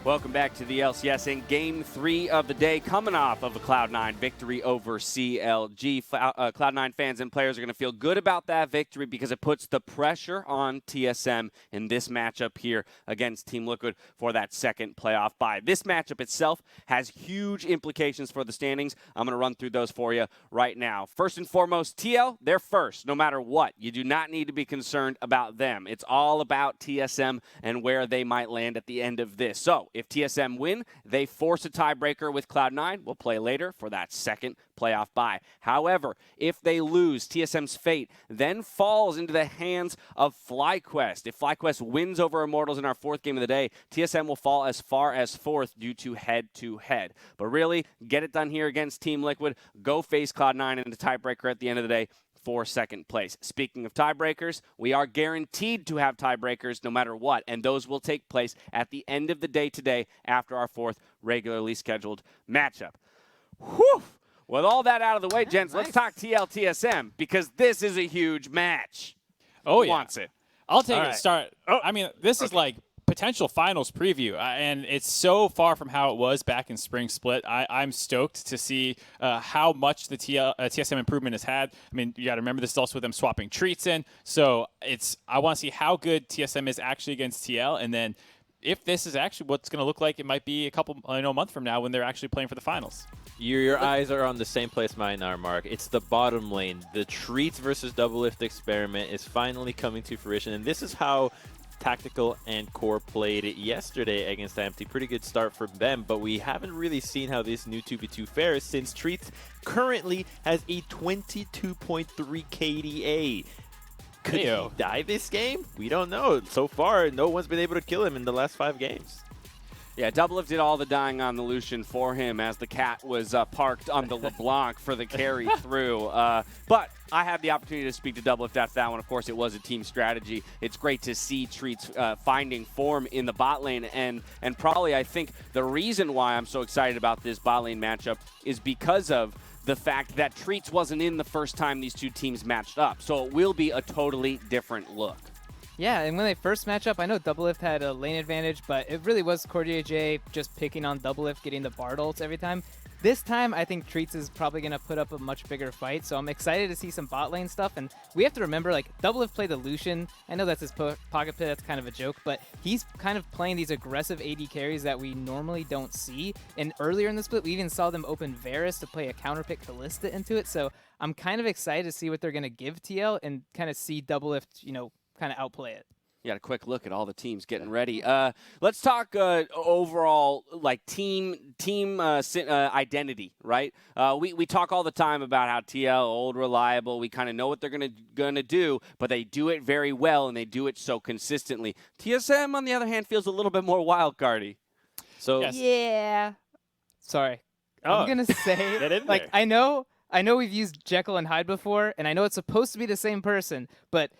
Welcome back to the LCS in Game 3 of the day, coming off of a Cloud9 victory over CLG. Cloud9 fans and players are going to feel good about that victory because it puts the pressure on TSM in this matchup here against Team Liquid for that second playoff bye. This matchup itself has huge implications for the standings. I'm going to run through those for you right now. First and foremost, TL, they're first, no matter what. You do not need to be concerned about them. It's all about TSM and where they might land at the end of this. So, if TSM win, they force a tiebreaker with Cloud9. We'll play later for that second playoff bye. However, if they lose, TSM's fate then falls into the hands of FlyQuest. If FlyQuest wins over Immortals in our fourth game of the day, TSM will fall as far as fourth due to head-to-head. But really, get it done here against Team Liquid. Go face Cloud9 in the tiebreaker at the end of the day for second place. Speaking of tiebreakers, we are guaranteed to have tiebreakers no matter what, and those will take place at the end of the day today after our fourth regularly scheduled matchup. Whew! With all that out of the way, gents, let's talk TL-TSM because this is a huge match. Oh, Who wants it? I'll take it. Start. I mean, this is like potential finals preview, and it's so far from how it was back in Spring Split. I'm stoked to see how much the TSM improvement has had. I mean, you got to remember this is also with them swapping Treatz in, so I want to see how good TSM is actually against TL, and then if this is actually what's going to look like, it might be a couple month from now when they're actually playing for the finals. Your eyes are on the same place mine are, Mark. It's the bottom lane. The Treatz versus Doublelift experiment is finally coming to fruition, and this is how Tactical and Core played it yesterday against Empty. Pretty good start for them, but we haven't really seen how this new 2v2 fares since Treatz currently has a 22.3 KDA. Could he die this game? We don't know. So far, no one's been able to kill him in the last 5 games. Yeah, Doublelift did all the dying on the Lucian for him as the cat was parked on the LeBlanc for the carry through. But I had the opportunity to speak to Doublelift after that one. Of course, it was a team strategy. It's great to see Treatz finding form in the bot lane. And probably I think the reason why I'm so excited about this bot lane matchup is because of the fact that Treatz wasn't in the first time these two teams matched up. So it will be a totally different look. Yeah, and when they first match up, I know Doublelift had a lane advantage, but it really was CoreJJ just picking on Doublelift, getting the Bard ults every time. This time, I think Treatz is probably going to put up a much bigger fight, so I'm excited to see some bot lane stuff. And we have to remember, like, Doublelift played the Lucian. I know that's his pocket pit, that's kind of a joke, but he's kind of playing these aggressive AD carries that we normally don't see. And earlier in the split, we even saw them open Varus to play a counterpick Kalista into it, so I'm kind of excited to see what they're going to give TL and kind of see Doublelift, you know, kind of outplay it. You got a quick look at all the teams getting ready. Let's talk overall, like team identity, right? We talk all the time about how TL old reliable. We kind of know what they're gonna do, but they do it very well and they do it so consistently. TSM, on the other hand, feels a little bit more wildcardy. So yeah, sorry, I'm gonna say like I know we've used Jekyll and Hyde before, and I know it's supposed to be the same person, but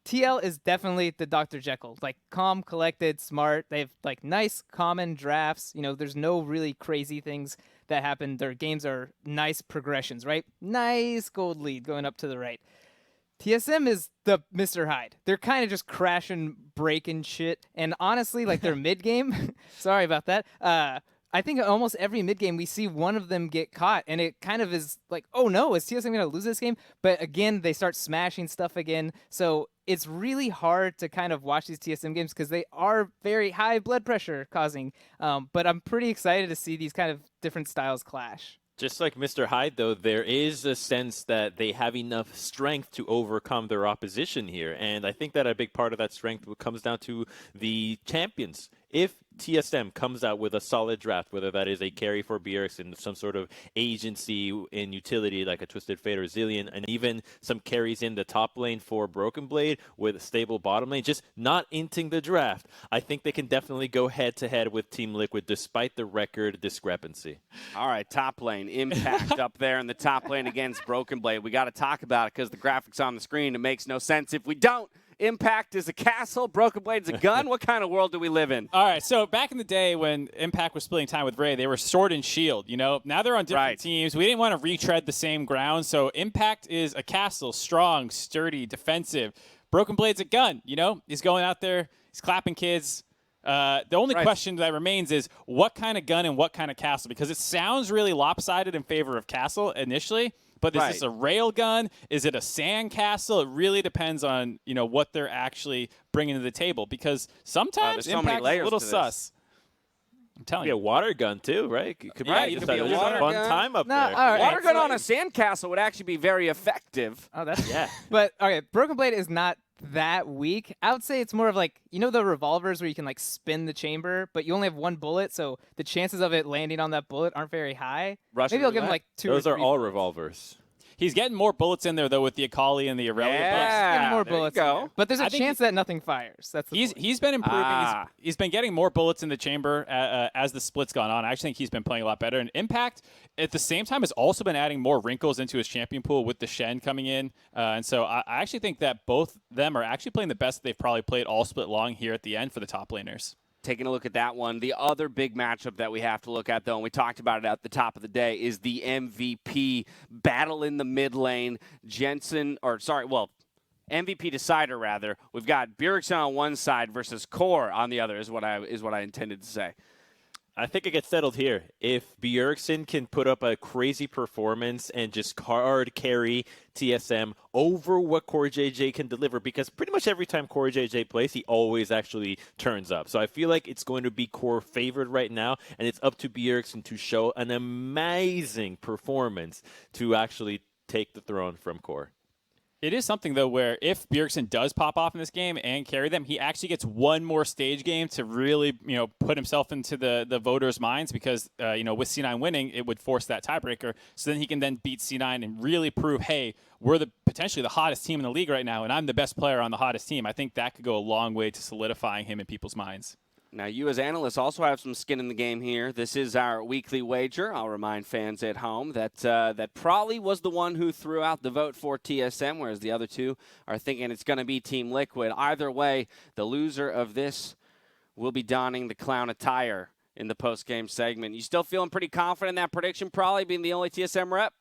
TL is definitely the Dr. Jekyll, like calm, collected, smart. They have like nice common drafts. You know, there's no really crazy things that happen. Their games are nice progressions, right? Nice gold lead going up to the right. TSM is the Mr. Hyde. They're kind of just crashing, breaking shit. And honestly, like their mid game, sorry about that. I think almost every mid game we see one of them get caught, and it kind of is like, oh no, is TSM going to lose this game? But again, they start smashing stuff again. So it's really hard to kind of watch these TSM games because they are very high blood pressure causing. But I'm pretty excited to see these kind of different styles clash. Just like Mr. Hyde, though, there is a sense that they have enough strength to overcome their opposition here. And I think that a big part of that strength comes down to the champions. If TSM comes out with a solid draft, whether that is a carry for Bjergsen, some sort of agency in utility like a Twisted Fate or Zillion, and even some carries in the top lane for Broken Blade with a stable bottom lane, just not inting the draft, I think they can definitely go head-to-head with Team Liquid despite the record discrepancy. All right, top lane. Impact up there in the top lane against Broken Blade. We got to talk about it because the graphics on the screen, it makes no sense if we don't. Impact is a castle, Broken Blade's a gun. What kind of world do we live in? All right, so back in the day when Impact was splitting time with Ray, they were sword and shield, you know? Now they're on different teams. We didn't want to retread the same ground, so Impact is a castle, strong, sturdy, defensive. Broken Blade's a gun, you know? He's going out there, he's clapping kids. The only question that remains is what kind of gun and what kind of castle, because it sounds really lopsided in favor of castle initially. But is this a rail gun? Is it a sand castle? It really depends on what they're actually bringing to the table, because sometimes Impact is a little sus. I'm telling you. A water gun too, right? It could be, it could be a water fun gun. time up there. Right. Water gun on a sandcastle would actually be very effective. Oh, that's yeah. But okay, Broken Blade is not that weak. I would say it's more of like, the revolvers where you can like spin the chamber, but you only have one bullet, so the chances of it landing on that bullet aren't very high. Russian Maybe I'll give him like 2 Those or 3 are all bullets. revolvers. He's getting more bullets in there though with the Akali and the Irrelevant. Yeah, more there bullets. you in go. there. But there's a chance that nothing fires. That's the point. He's been improving. He's been getting more bullets in the chamber as the split's gone on. I actually think he's been playing a lot better. And Impact, at the same time, has also been adding more wrinkles into his champion pool with the Shen coming in. And so I actually think that both them are actually playing the best they've probably played all split long here at the end for the top laners. Taking a look at that one. The other big matchup that we have to look at, though, and we talked about it at the top of the day, is the MVP battle in the mid lane. MVP decider, rather. We've got Bjergsen on one side versus Core on the other, is what I intended to say. I think it gets settled here. If Bjergsen can put up a crazy performance and just card carry TSM over what CoreJJ can deliver, because pretty much every time CoreJJ plays, he always actually turns up. So I feel like it's going to be Core favored right now, and it's up to Bjergsen to show an amazing performance to actually take the throne from Core. It is something, though, where if Bjergsen does pop off in this game and carry them, he actually gets one more stage game to really, put himself into the voters' minds, because, with C9 winning, it would force that tiebreaker. So then he can then beat C9 and really prove, hey, we're potentially the hottest team in the league right now, and I'm the best player on the hottest team. I think that could go a long way to solidifying him in people's minds. Now, you as analysts also have some skin in the game here. This is our weekly wager. I'll remind fans at home that that probably was the one who threw out the vote for TSM, whereas the other two are thinking it's going to be Team Liquid. Either way, the loser of this will be donning the clown attire in the post-game segment. You still feeling pretty confident in that prediction, probably being the only TSM rep?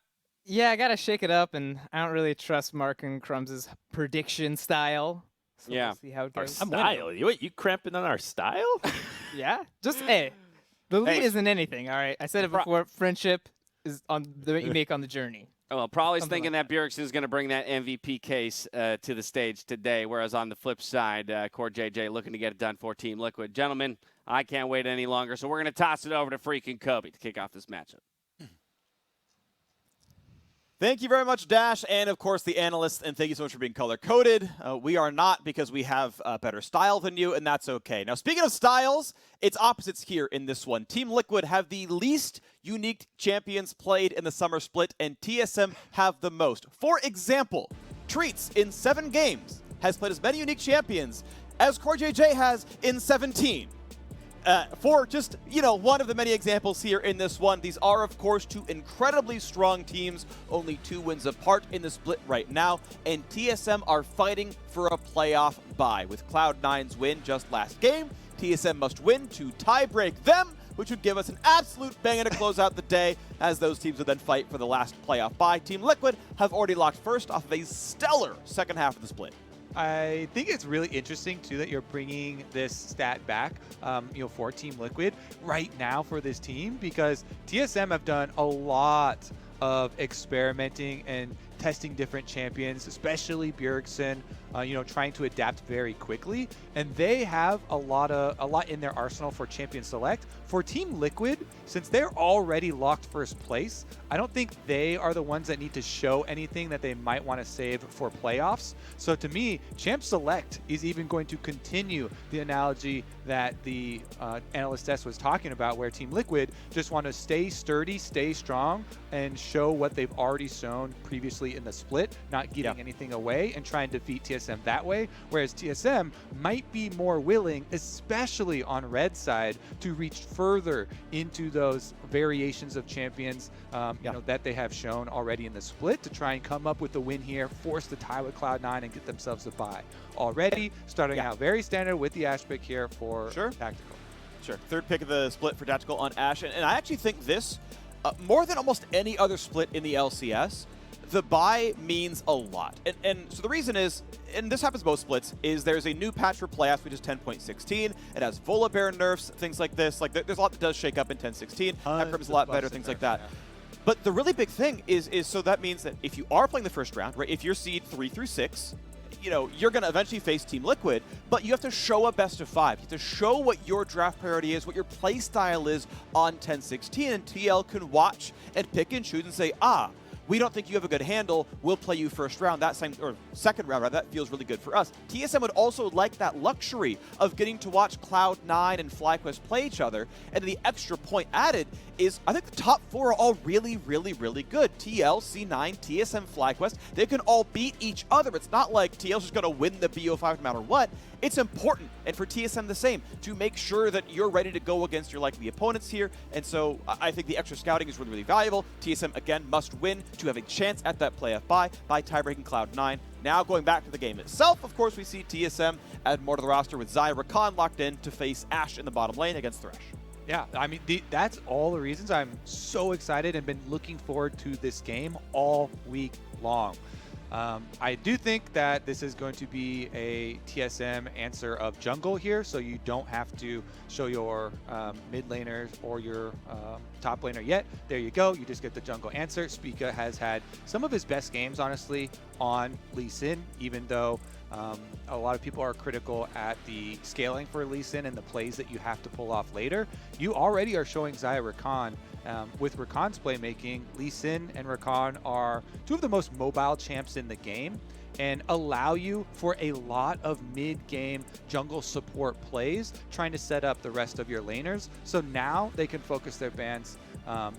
Yeah, I got to shake it up, and I don't really trust Mark and Crumbs' prediction style. So we'll see how it goes. Our style? You cramping on our style? Yeah. Just, the lead isn't anything, all right? I said it before. Friendship is on what you make on the journey. Well, probably thinking that Bjergsen is going to bring that MVP case to the stage today, whereas on the flip side, CoreJJ looking to get it done for Team Liquid. Gentlemen, I can't wait any longer, so we're going to toss it over to freaking Kobe to kick off this matchup. Thank you very much, Dash, and of course the analysts, and thank you so much for being color-coded. We are not, because we have better style than you, and that's okay. Now, speaking of styles, it's opposites here in this one. Team Liquid have the least unique champions played in the Summer Split, and TSM have the most. For example, Treatz in 7 games has played as many unique champions as CoreJJ has in 17. For just, one of the many examples here in this one, these are, of course, 2 incredibly strong teams, only 2 wins apart in the split right now, and TSM are fighting for a playoff bye. With Cloud9's win just last game, TSM must win to tie-break them, which would give us an absolute banger to close out the day, as those teams would then fight for the last playoff bye. Team Liquid have already locked first off of a stellar second half of the split. I think it's really interesting, too, that you're bringing this stat back, for Team Liquid right now for this team, because TSM have done a lot of experimenting and testing different champions, especially Bjergsen, trying to adapt very quickly, and they have a lot in their arsenal for champion select. For Team Liquid, since they're already locked first place, I don't think they are the ones that need to show anything that they might want to save for playoffs. So to me, champ select is even going to continue the analogy that the analyst S was talking about, where Team Liquid just want to stay sturdy, stay strong, and show what they've already shown previously in the split, not giving anything away, and try and defeat TSM that way. Whereas TSM might be more willing, especially on red side, to reach further into those variations of champions that they have shown already in the split, to try and come up with the win here, force the tie with Cloud9, and get themselves a bye. Already starting out very standard with the Ashe pick here for Tactical. Sure. Third pick of the split for Tactical on Ashe, and I actually think this, more than almost any other split in the LCS, the buy means a lot. And so the reason is, and this happens most splits, is there's a new patch for playoffs, which is 10.16. It has Volibear nerfs, things like this. Like there's a lot that does shake up in 10.16. That a lot better, things like that. Yeah. But the really big thing is so that means that if you are playing the first round, right, if you're seed 3 through 6, you know, you're going to eventually face Team Liquid, but you have to show a best of 5. You have to show what your draft priority is, what your play style is on 10.16, and TL can watch and pick and choose and say, we don't think you have a good handle, we'll play you first round, that same, or second round, right? That feels really good for us. TSM would also like that luxury of getting to watch Cloud9 and FlyQuest play each other, and the extra point added is, I think the top 4 are all really, really, really good. TL, C9, TSM, FlyQuest, they can all beat each other. It's not like TL's just gonna win the BO5 no matter what. It's important, and for TSM the same, to make sure that you're ready to go against your likely opponents here, and so I think the extra scouting is really, really valuable. TSM, again, must win to have a chance at that playoff bye by tie-breaking Cloud9. Now going back to the game itself, of course, we see TSM add more to the roster with Xayah, Rakan locked in to face Ashe in the bottom lane against Thresh. Yeah, I mean, that's all the reasons I'm so excited and been looking forward to this game all week long. I do think that this is going to be a TSM answer of jungle here, so you don't have to show your mid laners or your top laner yet. There you go. You just get the jungle answer. Spica has had some of his best games, honestly, on Lee Sin, even though a lot of people are critical at the scaling for Lee Sin and the plays that you have to pull off later. You already are showing Xayah Rakan. With Rakan's playmaking, Lee Sin and Rakan are two of the most mobile champs in the game and allow you for a lot of mid-game jungle support plays, trying to set up the rest of your laners. So now they can focus their bans,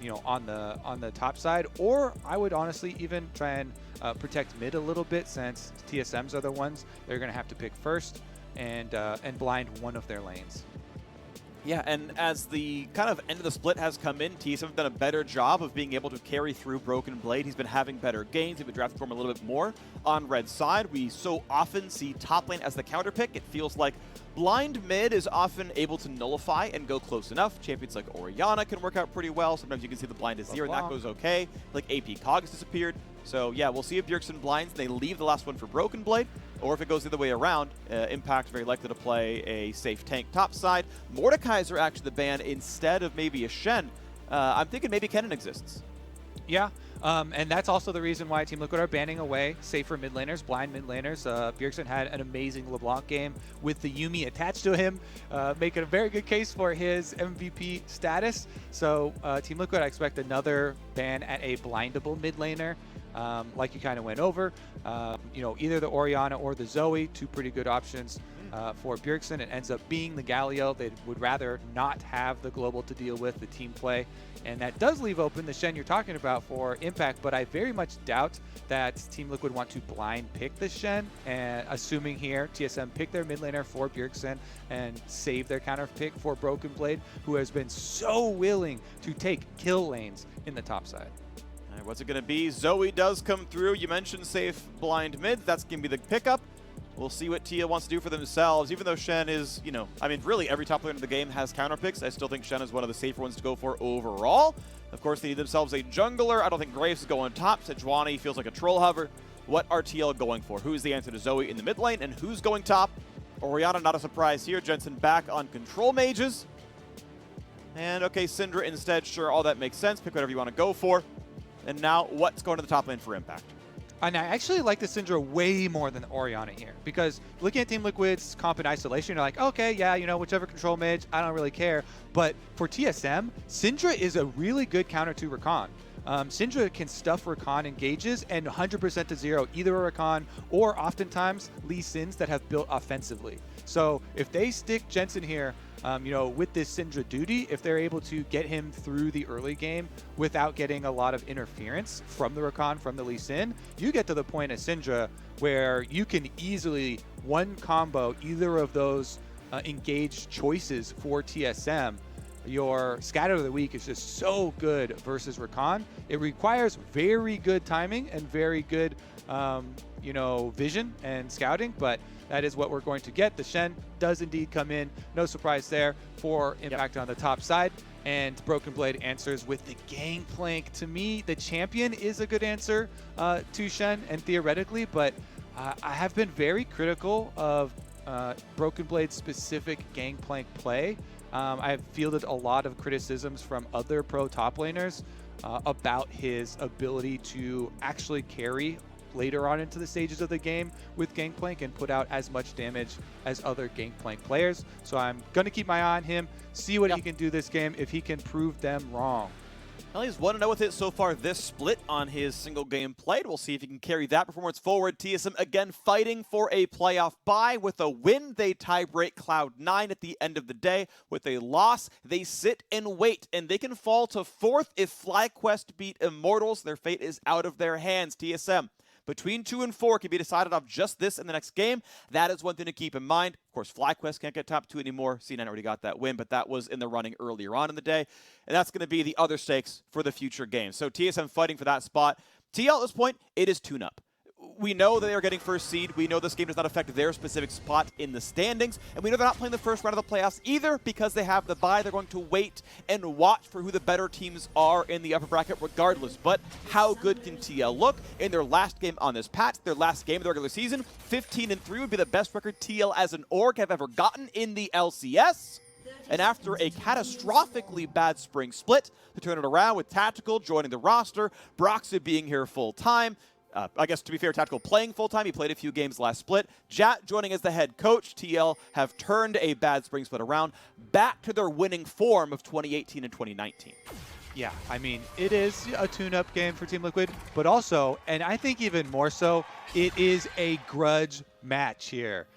you know, on the top side, or I would honestly even try and protect mid a little bit, since TSMs are the ones they're going to have to pick first and blind one of their lanes. Yeah, and as the kind of end of the split has come in, TSM have done a better job of being able to carry through Broken Blade. He's been having better games. They've been drafting for him a little bit more on red side. We so often see top lane as the counter pick. It feels like blind mid is often able to nullify and go close enough. Champions like Orianna can work out pretty well. Sometimes you can see the blind is 0 and that goes okay. Like AP Cog has disappeared. So yeah, we'll see if Bjergsen blinds and they leave the last one for Broken Blade, or if it goes the other way around. Impact very likely to play a safe tank top side. Mordekaiser actually the ban instead of maybe a Shen. I'm thinking maybe Kennen exists. Yeah, and that's also the reason why Team Liquid are banning away safer mid laners, blind mid laners. Bjergsen had an amazing LeBlanc game with the Yuumi attached to him, making a very good case for his MVP status. So Team Liquid, I expect another ban at a blindable mid laner. Like you kind of went over, you know, either the Orianna or the Zoe, two pretty good options for Bjergsen. It ends up being the Galio. They would rather not have the global to deal with, the team play. And that does leave open the Shen you're talking about for Impact, but I very much doubt that Team Liquid want to blind pick the Shen, and assuming here TSM pick their mid laner for Bjergsen and save their counter pick for Broken Blade, who has been so willing to take kill lanes in the top side. What's it going to be? Zoe does come through. You mentioned safe blind mid. That's going to be the pickup. We'll see what Tia wants to do for themselves. Even though Shen is, you know, I mean, really every top player in the game has counter picks. I still think Shen is one of the safer ones to go for overall. Of course, they need themselves a jungler. I don't think Graves is going top. Sejuani feels like a troll hover. What are TL going for? Who's the answer to Zoe in the mid lane, and who's going top? Orianna, not a surprise here. Jensen back on control mages. And okay, Syndra instead. Sure, all that makes sense. Pick whatever you want to go for. And now, what's going to the top lane for Impact? And I actually like the Syndra way more than the Orianna here, because looking at Team Liquid's comp in isolation, you're like, okay, yeah, you know, whichever control mage, I don't really care. But for TSM, Syndra is a really good counter to Rakan. Syndra can stuff Rakan engages and 100% to 0, either a Rakan or oftentimes Lee Sins that have built offensively. So if they stick Jensen here, you know, with this Syndra duty, if they're able to get him through the early game without getting a lot of interference from the Rakan, from the Lee Sin, you get to the point of Syndra where you can easily one combo either of those engaged choices for TSM. Your scatter of the week is just so good versus Rakan. It requires very good timing and very good, you know, vision and scouting, but that is what we're going to get. The Shen does indeed come in. No surprise there for impact on the top side. And Broken Blade answers with the Gangplank. To me, the champion is a good answer to Shen, and theoretically, but I have been very critical of Broken Blade's specific Gangplank play. I have fielded a lot of criticisms from other pro top laners about his ability to actually carry later on into the stages of the game with Gangplank and put out as much damage as other Gangplank players. So I'm going to keep my eye on him, see what he can do this game, if he can prove them wrong. Well, he's 1-0 with it so far this split on his single game played. We'll see if he can carry that performance forward. TSM again fighting for a playoff bye. With a win, they tie-break Cloud9 at the end of the day. With a loss, they sit and wait, and they can fall to 4th if FlyQuest beat Immortals. Their fate is out of their hands. TSM between 2 and 4 can be decided off just this in the next game. That is one thing to keep in mind. Of course, FlyQuest can't get top 2 anymore. C9 already got that win, but that was in the running earlier on in the day. And that's going to be the other stakes for the future games. So TSM fighting for that spot. TL at this point, it is tune-up. We know that they are getting first seed. We know this game does not affect their specific spot in the standings. And we know they're not playing the first round of the playoffs either because they have the bye. They're going to wait and watch for who the better teams are in the upper bracket regardless. But how good can TL look in their last game on this patch, their last game of the regular season? 15-3 would be the best record TL as an org have ever gotten in the LCS. And after a catastrophically bad spring split, to turn it around with Tactical joining the roster, Broxah being here full-time, I guess, to be fair, Tactical playing full-time. He played a few games last split. Jat joining as the head coach. TL have turned a bad spring split around back to their winning form of 2018 and 2019. Yeah, I mean, it is a tune-up game for Team Liquid, but also, and I think even more so, it is a grudge match here.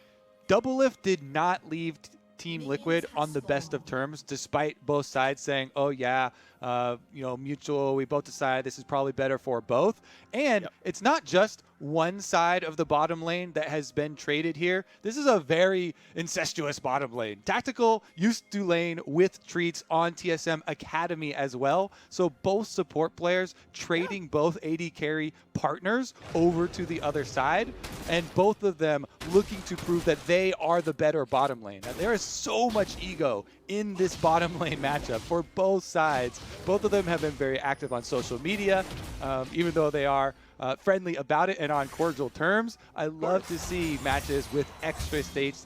Doublelift did not leave Team Liquid on the best of terms, despite both sides saying, oh yeah, mutual, we both decided this is probably better for both. And it's not just one side of the bottom lane that has been traded here. This is a very incestuous bottom lane. Tactical used to lane with Treatz on TSM Academy as well. So both support players trading both AD carry partners over to the other side, and both of them looking to prove that they are the better bottom lane. Now, there is so much ego in this bottom lane matchup for both sides. Both of them have been very active on social media, even though they are friendly about it and on cordial terms. I love to see matches with extra stakes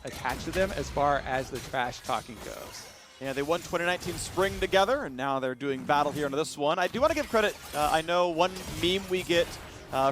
attached to them as far as the trash talking goes. Yeah, they won 2019 spring together, and now they're doing battle here into this one. I do want to give credit. I know one meme we get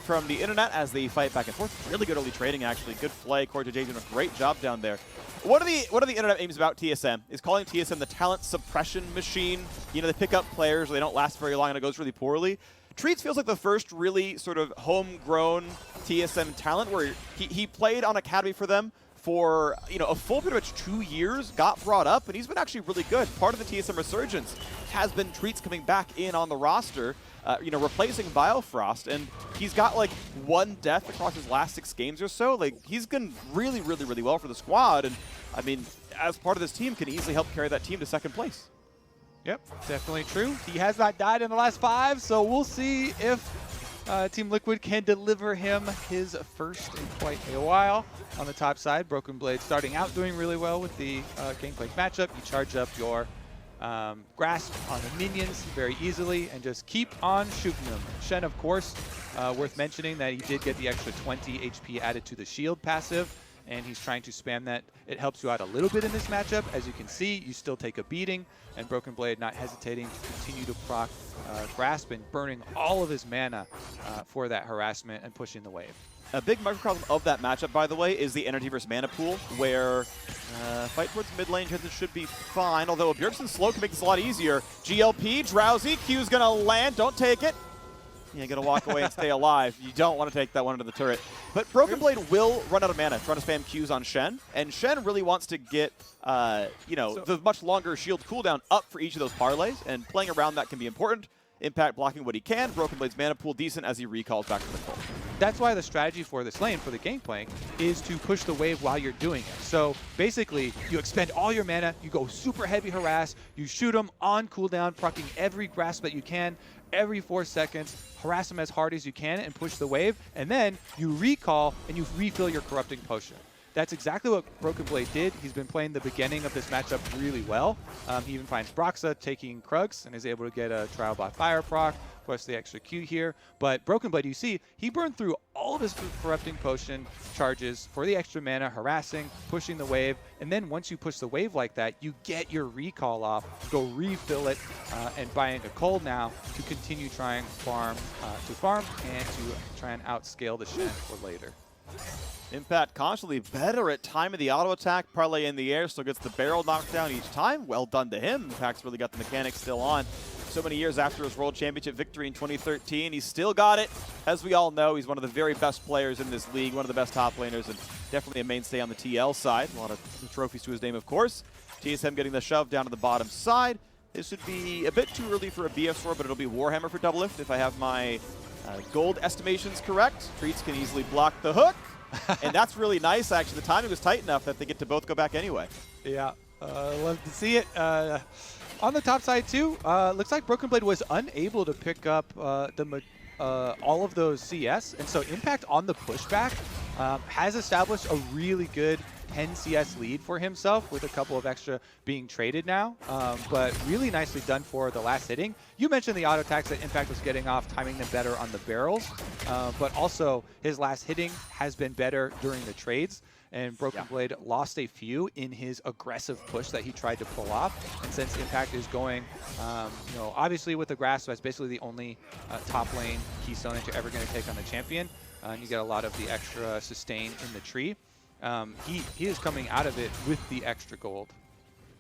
from the internet as they fight back and forth. Really good early trading, actually. Good play. CoreJJ doing a great job down there. One of the internet memes about TSM is calling TSM the talent suppression machine. You know, they pick up players, they don't last very long, and it goes really poorly. Treatz feels like the first really sort of homegrown TSM talent where he played on Academy for them for, a full pretty much 2 years, got brought up, and he's been actually really good. Part of the TSM resurgence has been Treatz coming back in on the roster, replacing Biofrost, and he's got like 1 death across his last 6 games or so. Like, he's done really, really, really well for the squad, and I mean, as part of this team, can easily help carry that team to 2nd place. Yep, definitely true. He has not died in the last 5, so we'll see if Team Liquid can deliver him his first in quite a while. On the top side, Broken Blade starting out doing really well with the Gangplank matchup. You charge up your grasp on the minions very easily and just keep on shooting them. Shen, of course, worth mentioning that he did get the extra 20 HP added to the shield passive, and he's trying to spam that. It helps you out a little bit in this matchup. As you can see, you still take a beating, and Broken Blade not hesitating to continue to proc Grasp and burning all of his mana for that harassment and pushing the wave. A big microcosm of that matchup, by the way, is the energy versus mana pool, where fight towards mid lane, Jensen should be fine, although a Bjergsen slow can make this a lot easier. GLP, Drowsy, Q's going to land, don't take it. You're going to walk away and stay alive. You don't want to take that one into the turret. But Broken Blade will run out of mana trying to spam Qs on Shen, and Shen really wants to get, the much longer shield cooldown up for each of those parlays, and playing around that can be important. Impact blocking what he can. Broken Blade's mana pool decent as he recalls back to the core. that's why the strategy for this lane, for the Gangplank, is to push the wave while you're doing it. So basically, you expend all your mana, you go super heavy harass, you shoot them on cooldown, proccing every grasp that you can, every 4 seconds, harass them as hard as you can and push the wave, and then you recall and you refill your corrupting potion. That's exactly what Broken Blade did. He's been playing the beginning of this matchup really well. He even finds Broxah taking Krugs and is able to get a Trial by Fire proc. Of course, the extra Q here. But Broken Blade, you see, he burned through all of his Corrupting Potion charges for the extra mana, harassing, pushing the wave. And then once you push the wave like that, you get your recall off, go refill it, and buying a cold now to continue trying farm and to try and outscale the Shen for later. Impact constantly better at time of the auto attack. Parlay in the air, still gets the barrel knocked down each time. Well done to him. Impact's really got the mechanics still on. So many years after his World Championship victory in 2013, he's still got it. As we all know, he's one of the very best players in this league, one of the best top laners, and definitely a mainstay on the TL side. A lot of trophies to his name, of course. TSM getting the shove down to the bottom side. This would be a bit too early for a BF Sword, but it'll be Warhammer for Doublelift if I have my gold estimations correct. Treatz can easily block the hook. And that's really nice, actually. The timing was tight enough that they get to both go back anyway. Yeah, love to see it. On the top side, too, looks like Broken Blade was unable to pick up all of those CS. And so Impact on the pushback has established a really good 10 CS lead for himself with a couple of extra being traded now. But really nicely done for the last hitting. You mentioned the auto attacks that Impact was getting off, timing them better on the barrels. But also his last hitting has been better during the trades. And Broken Blade lost a few in his aggressive push that he tried to pull off. And since Impact is going, obviously with the Grasp, that's basically the only top lane keystone that you're ever going to take on the champion. And you get a lot of the extra sustain in the tree. He is coming out of it with the extra gold.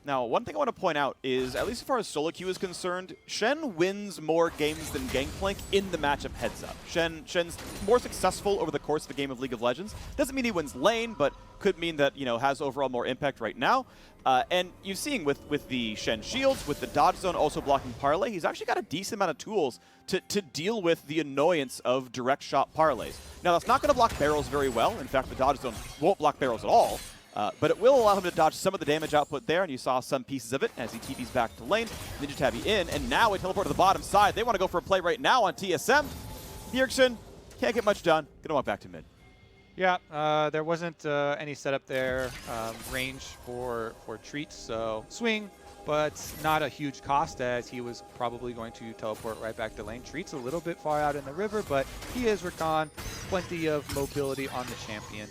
Now, one thing I want to point out is, at least as far as solo queue is concerned, Shen wins more games than Gangplank in the matchup heads-up. Shen's more successful over the course of a game of League of Legends. Doesn't mean he wins lane, but could mean that, has overall more impact right now. And you've seen with the Shen shields, with the dodge zone also blocking parlay, he's actually got a decent amount of tools to deal with the annoyance of direct shot parlays. Now, that's not going to block barrels very well. In fact, the dodge zone won't block barrels at all. But it will allow him to dodge some of the damage output there, and you saw some pieces of it as he TPs back to lane. Ninja Tabby in, and now we teleport to the bottom side. They want to go for a play right now on TSM. Bjergsen can't get much done. Gonna walk back to mid. Yeah, there wasn't any setup there, range for Treatz, so swing, but not a huge cost as he was probably going to teleport right back to lane. Treatz a little bit far out in the river, but he is Rakan. Plenty of mobility on the champion.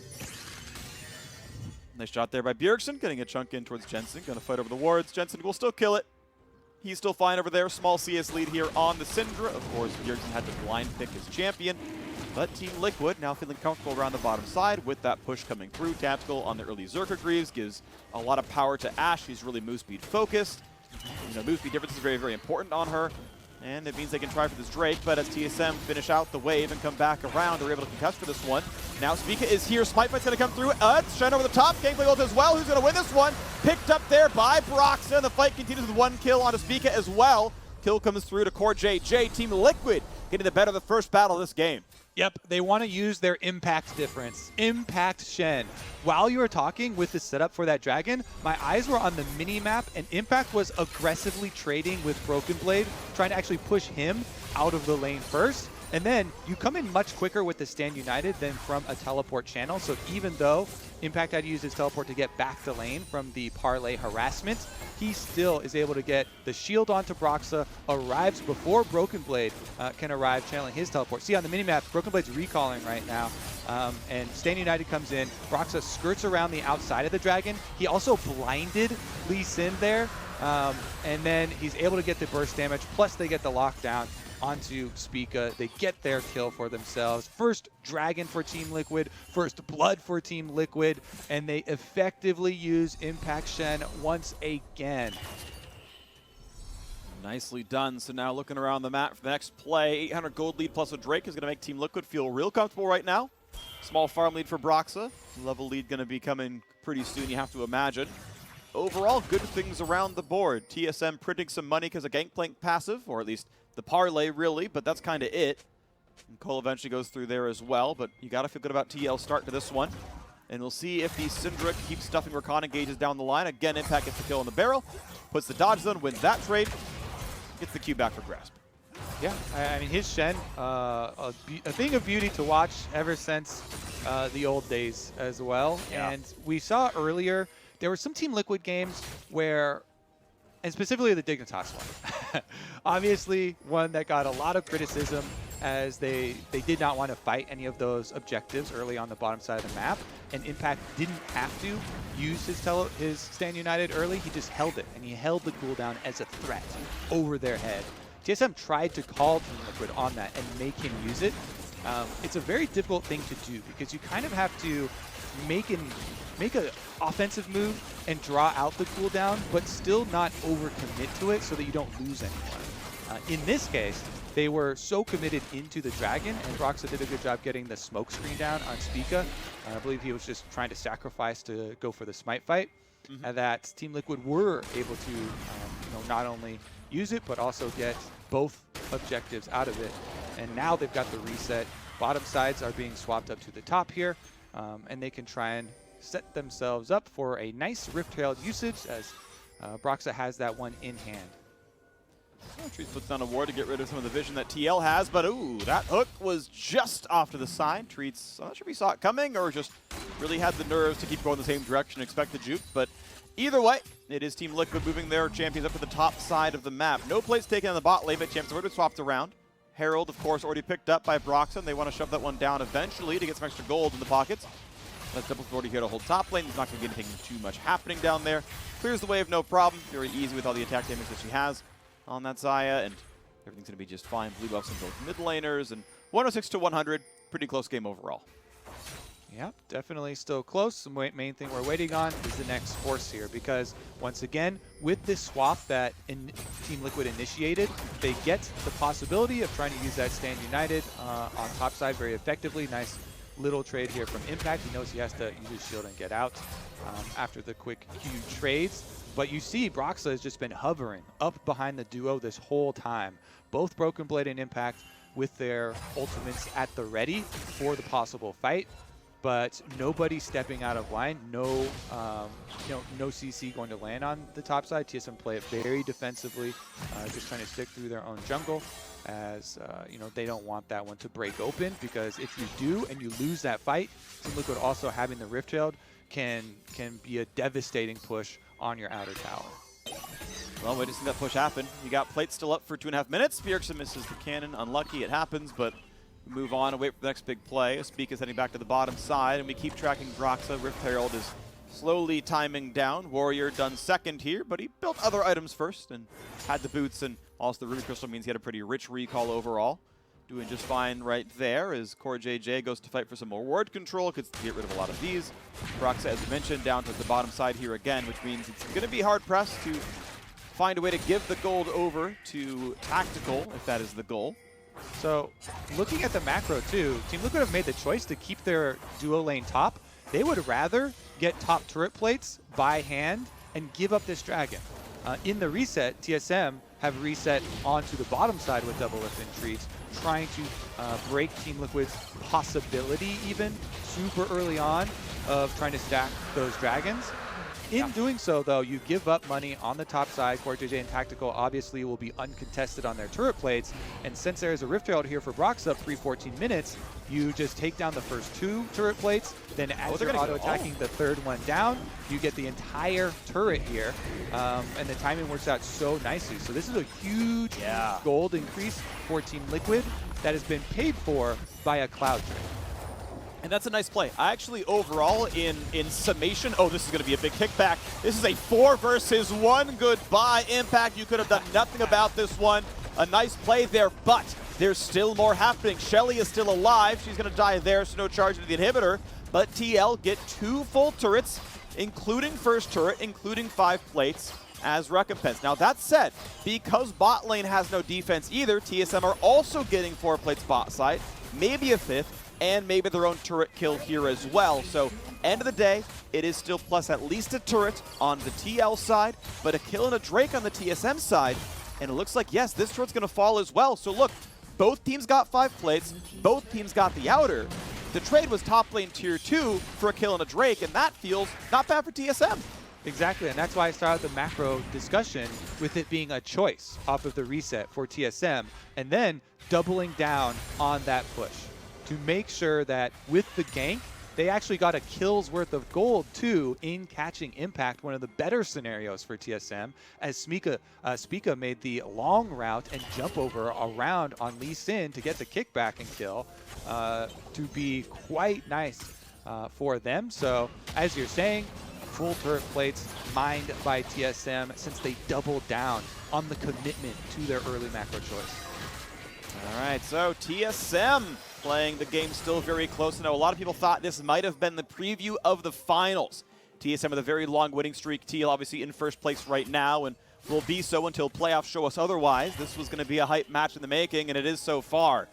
Nice shot there by Bjergsen, getting a chunk in towards Jensen. Gonna fight over the wards. Jensen will still kill it. He's still fine over there. Small CS lead here on the Syndra. Of course, Bjergsen had to blind pick his champion. But Team Liquid now feeling comfortable around the bottom side with that push coming through. Tactical on the early Zerker Greaves gives a lot of power to Ashe. He's really move speed focused. Move speed difference is very, very important on her. And it means they can try for this Drake, but as TSM finish out the wave and come back around, they're able to contest for this one. Now Spica is here. Smite Fight's going to come through. It's Shen over the top. Gangplank ult as well. Who's going to win this one? Picked up there by Broxah. The fight continues with one kill onto Spica as well. Kill comes through to CoreJJ. Team Liquid getting the better of the first battle of this game. Yep, they want to use their impact difference. Impact Shen. While you were talking with the setup for that dragon, my eyes were on the mini-map, and Impact was aggressively trading with Broken Blade, trying to actually push him out of the lane first. And then you come in much quicker with the Stand United than from a teleport channel. So even though Impact had to use his teleport to get back to lane from the parlay harassment, he still is able to get the shield onto Broxah, arrives before Broken Blade can arrive, channeling his teleport. See on the minimap, Broken Blade's recalling right now, and Stand United comes in. Broxah skirts around the outside of the dragon. He also blinded Lee Sin there, and then he's able to get the burst damage, plus they get the lockdown onto Spica. They get their kill for themselves. First dragon for Team Liquid, first blood for Team Liquid, and they effectively use Impact Shen once again. Nicely done. So now looking around the map for the next play, 800 gold lead plus a Drake is going to make Team Liquid feel real comfortable right now. Small farm lead for Broxah. Level lead going to be coming pretty soon, you have to imagine. Overall, good things around the board. TSM printing some money because of Gangplank passive, or at least the parlay, really, but that's kind of it. And Cole eventually goes through there as well, but you got to feel good about TL's start to this one. And we'll see if the Syndra keeps stuffing Rakan engages down the line. Again, Impact gets the kill on the barrel, puts the dodge zone, wins that trade, gets the Q back for Grasp. Yeah, I mean, his Shen, a thing of beauty to watch ever since the old days as well. Yeah. And we saw earlier, there were some Team Liquid games where, and specifically the Dignitas one, obviously one that got a lot of criticism as they did not want to fight any of those objectives early on the bottom side of the map. And Impact didn't have to use his Stand United early. He just held it, and he held the cooldown as a threat over their head. TSM tried to call Team Liquid on that and make him use it. It's a very difficult thing to do because you kind of have to make an offensive move and draw out the cooldown, but still not overcommit to it so that you don't lose anyone. In this case, they were so committed into the Dragon, and Broxah did a good job getting the smoke screen down on Spica. I believe he was just trying to sacrifice to go for the smite fight, and that Team Liquid were able to not only use it, but also get both objectives out of it. And now they've got the reset. Bottom sides are being swapped up to the top here, and they can try and set themselves up for a nice Rift Herald usage as Broxah has that one in hand. Treatz puts down a ward to get rid of some of the vision that TL has, but ooh, that hook was just off to the side. Treatz, I'm not sure if he saw it coming or just really had the nerves to keep going the same direction, expect the juke, but either way, it is Team Liquid moving their champions up to the top side of the map. No plays taken on the bot lane, but champions have already been swapped around. Herald, of course, already picked up by Broxah, and they want to shove that one down eventually to get some extra gold in the pockets. That's Doublelift already here to hold top lane. He's not going to get anything too much happening down there. Clears the wave, no problem. Very easy with all the attack damage that she has on that Xayah, and everything's going to be just fine. Blue buffs on both mid laners, and 106 to 100. Pretty close game overall. Yep, definitely still close. The main thing we're waiting on is the next horse here, because once again, with this swap that Team Liquid initiated, they get the possibility of trying to use that Stand United on top side very effectively. Nice little trade here from Impact. He knows he has to use his shield and get out after the quick huge trades. But you see Broxah has just been hovering up behind the duo this whole time. Both Broken Blade and Impact with their ultimates at the ready for the possible fight. But nobody stepping out of line. No, no CC going to land on the top side. TSM play it very defensively, just trying to stick through their own jungle, as they don't want that one to break open, because if you do and you lose that fight, Team Liquid also having the Rift Herald can be a devastating push on your outer tower. Well, wait to see that push happen. You got plate still up for 2.5 minutes. Bjergsen misses the cannon. Unlucky, it happens, but we move on and wait for the next big play. Spica's heading back to the bottom side, and we keep tracking Broxah. Rift Herald is slowly timing down. Warrior done second here, but he built other items first and had the boots, and also the Ruby Crystal means he had a pretty rich recall overall. Doing just fine right there as CoreJJ goes to fight for some more ward control, could get rid of a lot of these. Broxah, as we mentioned, down to the bottom side here again, which means it's going to be hard-pressed to find a way to give the gold over to Tactical, if that is the goal. So, looking at the macro too, Team Liquid have made the choice to keep their duo lane top. They would rather get top turret plates by hand and give up this dragon. In the reset, TSM have reset onto the bottom side with Doublelift and Treatz, trying to break Team Liquid's possibility even super early on of trying to stack those dragons. In doing so, though, you give up money on the top side. CoreJJ and Tactical obviously will be uncontested on their turret plates. And since there is a Rift Herald here for Broxah, 3-14 minutes, you just take down the first 2 turret plates. Then as you're auto-attacking the third one down, you get the entire turret here. And the timing works out so nicely. So this is a huge gold increase for Team Liquid that has been paid for by a Cloud trade. And that's a nice play. I actually, overall, in summation, oh, this is going to be a big kickback. This is a 4 versus 1. Goodbye, Impact. You could have done nothing about this one. A nice play there, but there's still more happening. Shelly is still alive. She's going to die there, so no charge into the inhibitor. But TL get 2 full turrets, including first turret, including 5 plates as recompense. Now, that said, because bot lane has no defense either, TSM are also getting 4 plates bot side, maybe a 5th, and maybe their own turret kill here as well. So, end of the day, it is still plus at least a turret on the TL side, but a kill and a Drake on the TSM side. And it looks like, yes, this turret's going to fall as well. So look, Both teams got 5 plates. Both teams got the outer. The trade was top lane tier 2 for a kill and a Drake, and that feels not bad for TSM. Exactly, and that's why I started the macro discussion with it being a choice off of the reset for TSM, and then doubling down on that push to make sure that with the gank, they actually got a kill's worth of gold too in catching impact, one of the better scenarios for TSM, as Spica made the long route and jump over around on Lee Sin to get the kickback and kill to be quite nice for them. So as you're saying, full turret plates mined by TSM since they doubled down on the commitment to their early macro choice. All right, so TSM playing the game still very close. I know a lot of people thought this might have been the preview of the finals. TSM with a very long winning streak. TL obviously in first place right now and will be so until playoffs show us otherwise. This was going to be a hype match in the making, and it is so far.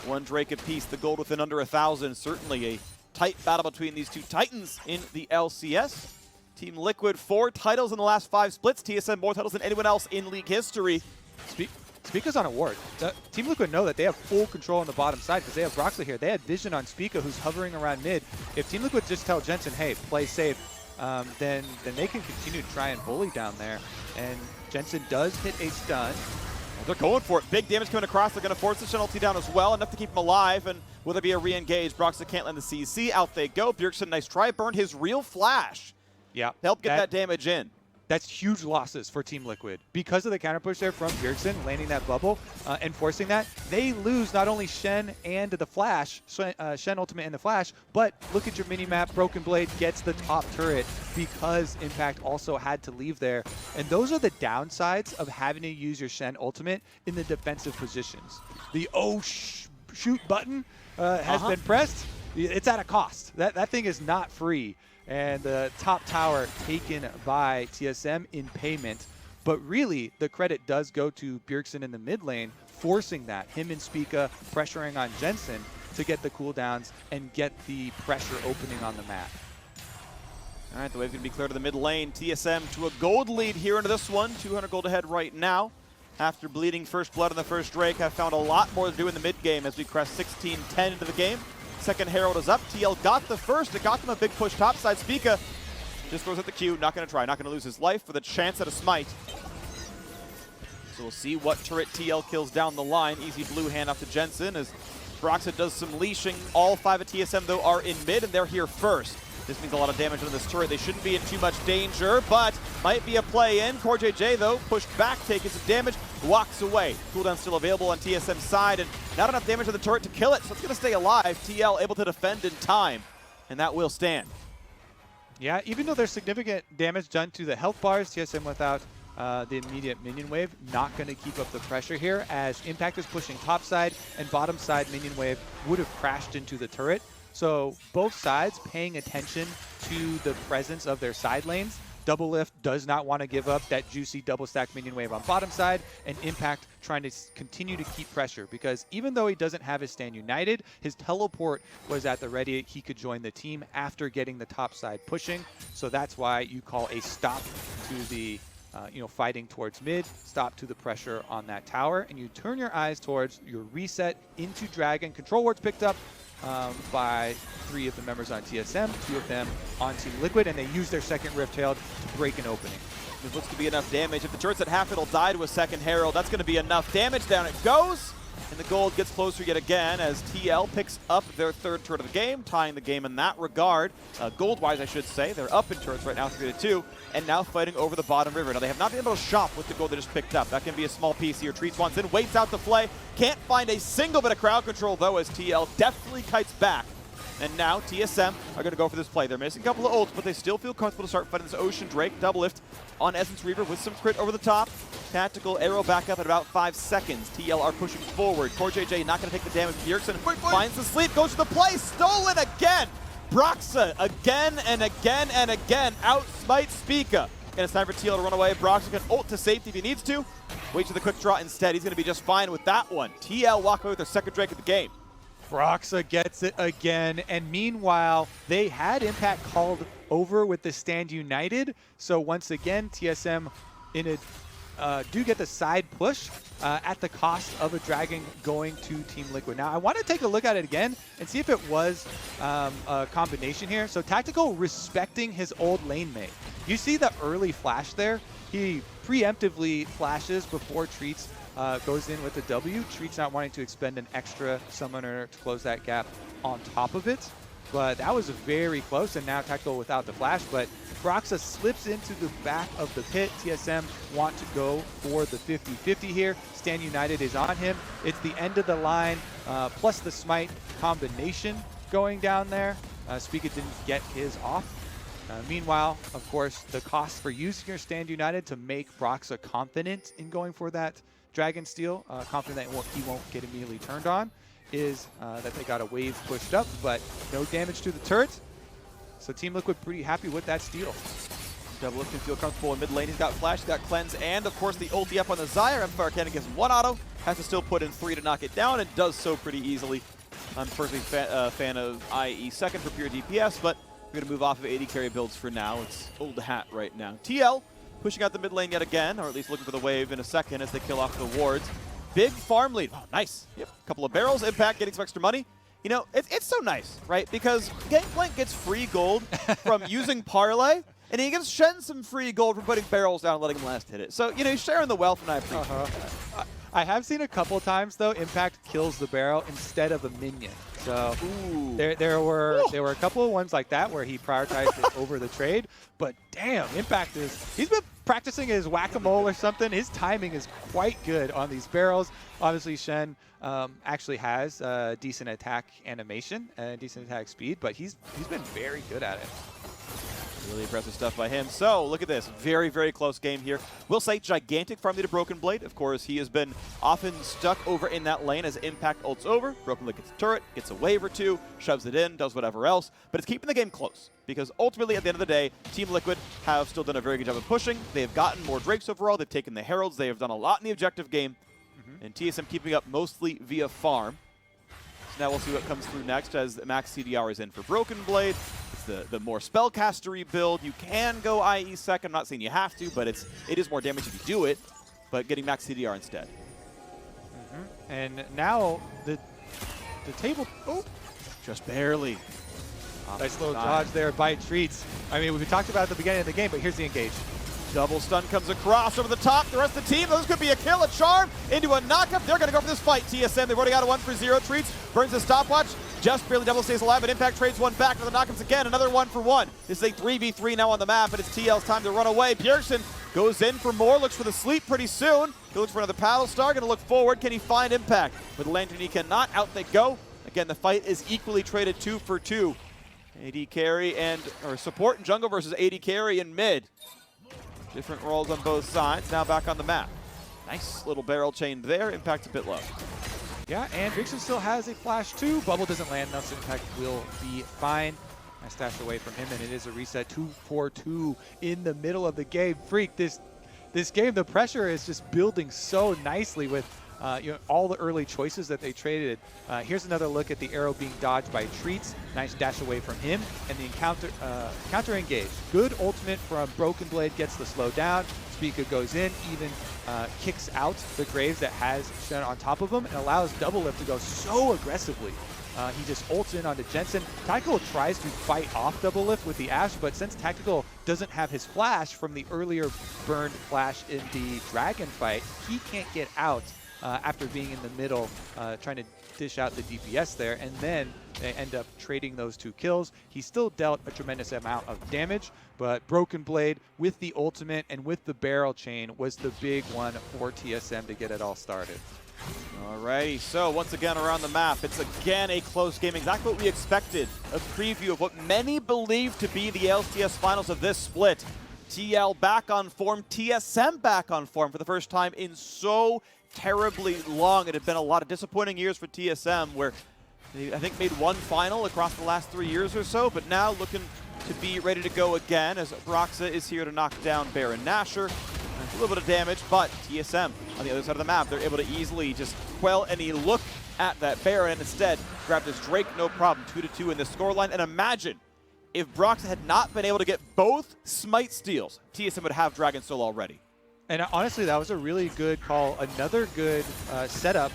One Drake apiece, the gold within under 1,000. Certainly a tight battle between these two titans in the LCS. Team Liquid, 4 titles in the last 5 splits. TSM more titles than anyone else in league history. Spica's on a ward. Team Liquid know that they have full control on the bottom side because they have Broxah here. They had vision on Spica, who's hovering around mid. If Team Liquid just tell Jensen, hey, play safe, then they can continue to try and bully down there. And Jensen does hit a stun. They're going for it. Big damage coming across. They're going to force the Shen ulti down as well, enough to keep him alive. And will there be a re-engage? Broxah can't land the CC. Out they go. Bjergsen, nice try. Burned his real flash. Yeah. Help get that damage in. That's huge losses for Team Liquid. Because of the counter push there from Bjergsen, landing that bubble and forcing that, they lose not only Shen and the Flash, Shen ultimate and the Flash, but look at your mini-map, Broken Blade gets the top turret because Impact also had to leave there. And those are the downsides of having to use your Shen ultimate in the defensive positions. The shoot button has been pressed. It's at a cost. That thing is not free. And the top tower taken by TSM in payment. But really, the credit does go to Bjergsen in the mid lane, forcing that. Him and Spica pressuring on Jensen to get the cooldowns and get the pressure opening on the map. All right, the wave's going to be clear to the mid lane. TSM to a gold lead here into this one. 200 gold ahead right now. After bleeding first blood on the first Drake, have found a lot more to do in the mid game as we crest 16-10 into the game. Second Herald is up. TL got the first. It got them a big push topside. Spica just throws at the Q. Not going to try. Not going to lose his life for the chance at a smite. So we'll see what turret TL kills down the line. Easy blue hand off to Jensen as Broxah does some leashing. All 5 of TSM, though, are in mid, and they're here first. This means a lot of damage on this turret. They shouldn't be in too much danger, but might be a play in. CoreJJ, though, pushed back, taking some damage, walks away. Cooldown still available on TSM's side, and not enough damage on the turret to kill it, so it's going to stay alive. TL able to defend in time, and that will stand. Yeah, even though there's significant damage done to the health bars, TSM without the immediate minion wave, not going to keep up the pressure here, as Impact is pushing top side, and bottom side minion wave would have crashed into the turret. So both sides paying attention to the presence of their side lanes. Doublelift does not want to give up that juicy double stack minion wave on bottom side, and Impact trying to continue to keep pressure, because even though he doesn't have his stand united, his teleport was at the ready. He could join the team after getting the top side pushing. So that's why you call a stop to the fighting towards mid, stop to the pressure on that tower, and you turn your eyes towards your reset into Dragon. Control wards picked up by 3 of the members on TSM, 2 of them on Team Liquid, and they use their second Rift Herald to break an opening. This looks to be enough damage. If the turret's at half, it'll die to a second Herald. That's going to be enough damage. Down it goes, and the gold gets closer yet again as TL picks up their 3rd turret of the game, tying the game in that regard. Gold-wise, I should say. They're up in turrets right now, 3-2, and now fighting over the bottom river. Now, they have not been able to shop with the gold they just picked up. That can be a small piece here. Treatz wants in, waits out the play. Can't find a single bit of crowd control, though, as TL definitely kites back. And now TSM are going to go for this play. They're missing a couple of ults, but they still feel comfortable to start fighting this Ocean Drake. Doublelift on Essence Reaver with some crit over the top. Tactical arrow back up at about 5 seconds. TL are pushing forward. CoreJJ not going to take the damage. Bjergsen finds the sleep, goes to the play, stolen again. Broxah again and again and again outsmite Spica. And it's time for TL to run away. Broxah can ult to safety if he needs to. Wait to the quick draw instead. He's going to be just fine with that one. TL walk away with their 2nd Drake of the game. Broxah gets it again, and meanwhile, they had Impact called over with the stand united. So once again, TSM in a do get the side push at the cost of a dragon going to Team Liquid. Now, I want to take a look at it again and see if it was a combination here. So Tactical respecting his old lane mate. You see the early flash there? He preemptively flashes before Treatz goes in with the W. Treatz not wanting to expend an extra summoner to close that gap on top of it. But that was very close, and now Tactical without the flash. But Broxah slips into the back of the pit. TSM want to go for the 50-50 here. Stand United is on him. It's the end of the line, plus the smite combination going down there. Spica didn't get his off. Meanwhile, of course, the cost for using your Stand United to make Broxah confident in going for that Dragon Steal, confident that he won't get immediately turned on, is that they got a wave pushed up, but no damage to the turret. So Team Liquid pretty happy with that steal. Doublelift can feel comfortable in mid lane. He's got flash, he's got cleanse, and of course the ulti up on the Xayah. FLICKR cannon gives him 1 auto, has to still put in 3 to knock it down, and does so pretty easily. I'm personally a fan of IE second for pure DPS, but we're going to move off of AD carry builds for now. It's old hat right now. TL pushing out the mid lane yet again, or at least looking for the wave in a second as they kill off the wards. Big farm lead. Oh, nice. Yep. Couple of barrels. Impact getting some extra money. You know, it's so nice, right? Because Gangplank gets free gold from using Parlay, and he gives Shen some free gold for putting barrels down and letting him last hit it. So, you know, he's sharing the wealth, and I appreciate that. I have seen a couple times, though, Impact kills the barrel instead of a minion. So there were a couple of ones like that where he prioritized it over the trade. But damn, Impact he's been practicing his whack-a-mole or something. His timing is quite good on these barrels. Obviously, Shen actually has decent attack animation and decent attack speed, but he's been very good at it. Really impressive stuff by him. So, look at this. Very, very close game here. We'll say gigantic farm lead to Broken Blade. Of course, he has been often stuck over in that lane as Impact ults over. Broken Blade gets a turret, gets a wave or two, shoves it in, does whatever else. But it's keeping the game close. Because ultimately, at the end of the day, Team Liquid have still done a very good job of pushing. They have gotten more Drakes overall. They've taken the Heralds. They have done a lot in the objective game. And TSM keeping up mostly via farm. So now we'll see what comes through next as Max CDR is in for Broken Blade. It's the more spellcastery build. You can go IE second. I'm not saying you have to, but it is more damage if you do it. But getting Max CDR instead. And now the table. Oh, just barely. Nice little dodge there by Treatz. I mean, we talked about it at the beginning of the game, but here's the engage. Double stun comes across over the top. The rest of the team, this could be a kill, a charm, into a knockup. They're going to go for this fight. TSM, they've already got a 1-for-0. Treatz burns the stopwatch. Just barely double stays alive, but Impact trades one back to the knockups again. Another 1-for-1. This is a 3v3 now on the map, but it's TL's time to run away. Bjergsen goes in for more, looks for the sleep pretty soon. He looks for another paddle star, going to look forward. Can he find Impact? With the lantern, he cannot. Out they go. Again, the fight is equally traded 2-for-2. AD carry or support in jungle versus AD carry in mid. Different roles on both sides. Now back on the map. Nice little barrel chain there. Impact a bit low. Yeah, and Bjergsen still has a flash too. Bubble doesn't land enough, so Impact will be fine. Nice dash away from him, and it is a reset. 2-4-2 in the middle of the game. Freak, this game, the pressure is just building so nicely with all the early choices that they traded. Here's another look at the arrow being dodged by Treatz. Nice dash away from him, and the counter engage. Good ultimate from Broken Blade, gets the slow down. Spica goes in, even kicks out the Graves that has Shen on top of him, and allows Doublelift to go so aggressively. He just ults in onto Jensen. Tactical tries to fight off Doublelift with the Ashe, but since Tactical doesn't have his flash from the earlier burned flash in the Dragon fight, he can't get out after being in the middle, trying to dish out the DPS there, and then they end up trading those 2 kills. He still dealt a tremendous amount of damage, but Broken Blade with the ultimate and with the barrel chain was the big one for TSM to get it all started. Alrighty, so once again around the map, it's again a close game, exactly what we expected. A preview of what many believe to be the LCS finals of this split. TL back on form, TSM back on form for the first time in so terribly long. It had been a lot of disappointing years for TSM where they, I think, made one final across the last 3 years or so, but now looking to be ready to go again as Broxah is here to knock down Baron Nashor. A little bit of damage, but TSM on the other side of the map, they're able to easily just quell any look at that Baron and instead grab this Drake, no problem. 2-2 in this scoreline. And imagine if Broxah had not been able to get both Smite steals, TSM would have Dragon Soul already. And honestly, that was a really good call. Another good setup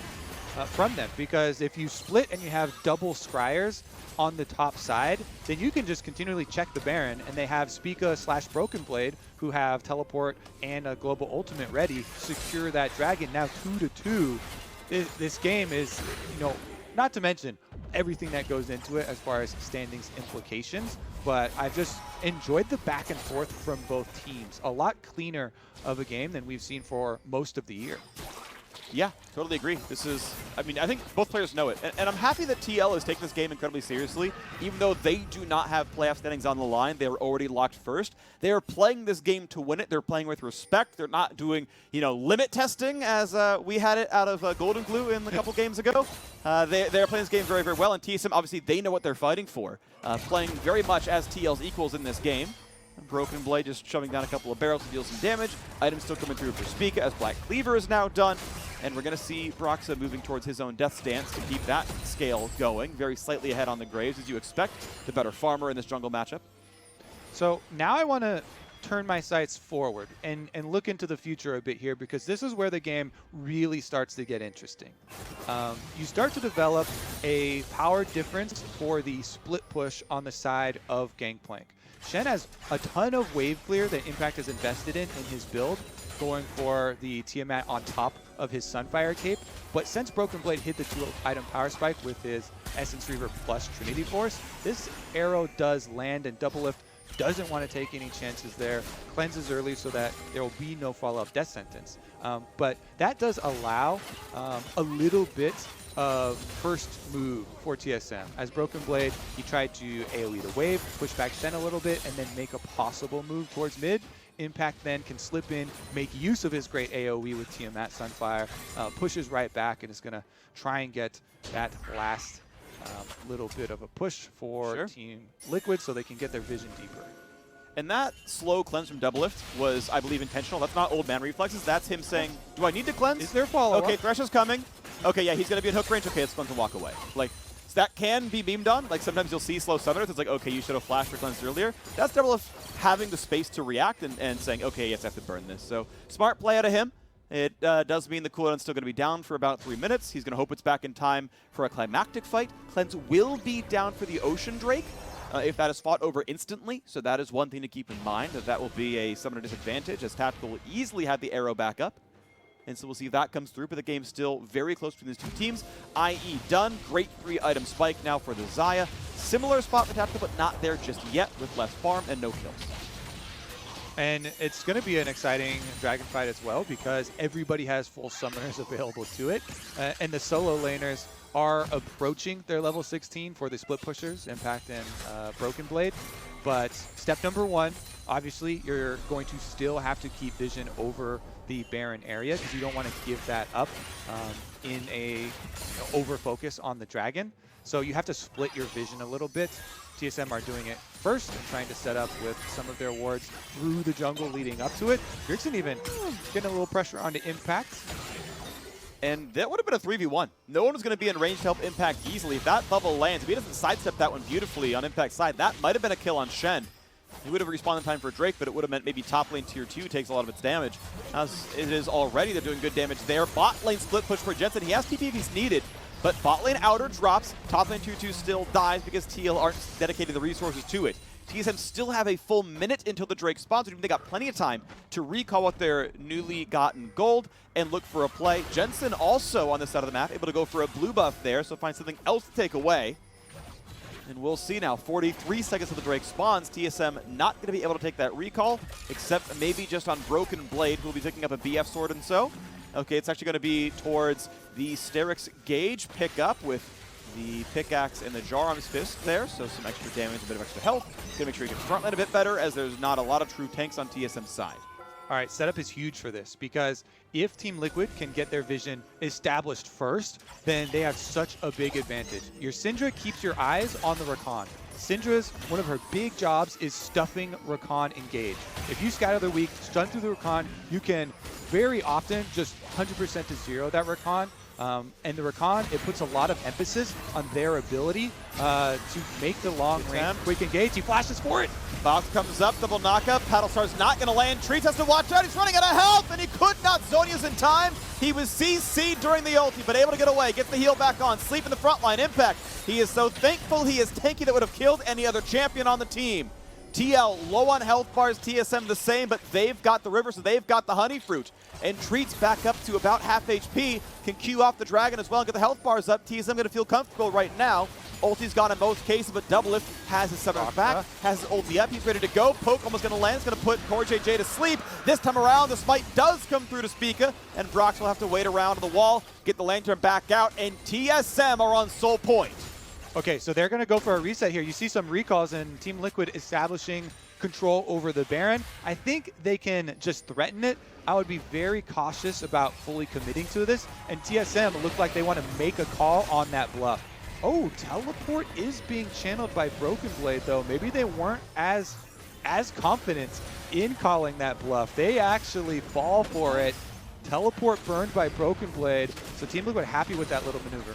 from them, because if you split and you have double scryers on the top side, then you can just continually check the Baron, and they have Spica / Broken Blade, who have teleport and a global ultimate ready, secure that dragon. Now 2-2. This game is, not to mention everything that goes into it as far as standings implications, but I've just enjoyed the back and forth from both teams. A lot cleaner of a game than we've seen for most of the year. Yeah, totally agree. This is, I think both players know it. And I'm happy that TL is taking this game incredibly seriously. Even though they do not have playoff standings on the line, they are already locked first. They are playing this game to win it. They're playing with respect. They're not doing, limit testing as we had it out of Golden Glue in a couple games ago. They're playing this game very, very well. And TSM, obviously, they know what they're fighting for. Playing very much as TL's equals in this game. Broken Blade just shoving down a couple of barrels to deal some damage. Items still coming through for Spica as Black Cleaver is now done. And we're going to see Broxah moving towards his own death stance to keep that scale going. Very slightly ahead on the Graves, as you expect. The better farmer in this jungle matchup. So now I want to turn my sights forward and look into the future a bit here, because this is where the game really starts to get interesting. You start to develop a power difference for the split push on the side of Gangplank. Shen has a ton of wave clear that Impact has invested in his build, going for the Tiamat on top of his Sunfire cape. But since Broken Blade hit the 2-item power spike with his Essence Reaver plus Trinity Force, this arrow does land, and Doublelift doesn't want to take any chances there. Cleanses early so that there will be no follow-up death sentence. But that does allow a little bit of first move for TSM. As Broken Blade, he tried to AoE the wave, push back Shen a little bit, and then make a possible move towards mid. Impact then can slip in, make use of his great AoE with Tiamat Sunfire, pushes right back, and is going to try and get that last little bit of a push for Team Liquid so they can get their vision deeper. And that slow cleanse from Doublelift was, I believe, intentional. That's not old man reflexes. That's him saying, do I need to cleanse? Is there follow-up? Okay, Thresh is coming. Okay, yeah, he's going to be in hook range. Okay, let's cleanse and walk away. Like, so that can be beamed on. Like, sometimes you'll see slow summoners. It's like, okay, you should have flashed or cleansed earlier. That's Doublelift having the space to react and saying, okay, yes, I have to burn this. So, smart play out of him. It does mean the cooldown's still going to be down for about 3 minutes. He's going to hope it's back in time for a climactic fight. Cleanse will be down for the Ocean Drake if that is fought over instantly. So that is one thing to keep in mind, that will be a summoner disadvantage, as Tactical will easily have the arrow back up. And so we'll see if that comes through, but the game's still very close between these two teams. IE done. Great 3-item spike now for the Xayah. Similar spot for Tactical, but not there just yet with less farm and no kills. And it's going to be an exciting dragon fight as well, because everybody has full summoners available to it. And the solo laners are approaching their level 16 for the split pushers, Impact and Broken Blade. But step number 1, obviously, you're going to still have to keep vision over the Baron area, because you don't want to give that up in a over-focus on the dragon. So you have to split your vision a little bit. TSM are doing it first and trying to set up with some of their wards through the jungle leading up to it. Bjergsen even getting a little pressure onto Impact. And that would have been a 3v1. No one was going to be in range to help Impact easily. If that bubble lands, if he doesn't sidestep that one beautifully on Impact's side, that might have been a kill on Shen. He would have respawned in time for Drake, but it would have meant maybe top lane tier 2 takes a lot of its damage. As it is already, they're doing good damage there. Bot lane split push for Jensen. He has TP if he's needed, but bot lane outer drops. Top lane tier 2 still dies because TL aren't dedicating the resources to it. TSM still have a full minute until the Drake spawns, which they got plenty of time to recall with their newly gotten gold and look for a play. Jensen also on this side of the map, able to go for a blue buff there, so find something else to take away. And we'll see now, 43 seconds till the Drake spawns. TSM not going to be able to take that recall, except maybe just on Broken Blade, who will be picking up a BF sword and so. Okay, it's actually going to be towards the Sterix Gauge pickup with the pickaxe and the Jarom's fist there, so some extra damage, a bit of extra health. Gonna make sure you can frontline a bit better, as there's not a lot of true tanks on TSM's side. All right, setup is huge for this, because if Team Liquid can get their vision established first, then they have such a big advantage. Your Syndra keeps your eyes on the Rakan. Syndra's, one of her big jobs is stuffing Rakan engage. If you scatter the weak, stun through the Rakan, you can very often just 100% to zero that Rakan. And the Rakan, it puts a lot of emphasis on their ability to make the long range quick engage. He flashes for it. Box comes up, double knockup. Battlestar's not going to land. Treatz has to watch out. He's running out of health, and he could not Zonia's in time. He was CC'd during the ulti, but able to get away. Gets the heal back on. Sleep in the front line. Impact. He is so thankful he is tanky that would have killed any other champion on the team. TL low on health bars, TSM the same, but they've got the river, so they've got the honey fruit. And Treatz back up to about half HP, can queue off the dragon as well and get the health bars up. TSM going to feel comfortable right now. Ulti's gone in both cases, but Doublelift has his summoner back, has his ulti up, he's ready to go. Poke almost going to land, it's going to put CoreJJ to sleep. This time around, the smite does come through to Spica, and Broxah will have to wait around on the wall, get the lantern back out, and TSM are on soul point. Okay, so they're going to go for a reset here. You see some recalls and Team Liquid establishing control over the Baron. I think they can just threaten it. I would be very cautious about fully committing to this. And TSM looked like they want to make a call on that bluff. Oh, teleport is being channeled by Broken Blade, though. Maybe they weren't as confident in calling that bluff. They actually fall for it. Teleport burned by Broken Blade. So Team Liquid happy with that little maneuver.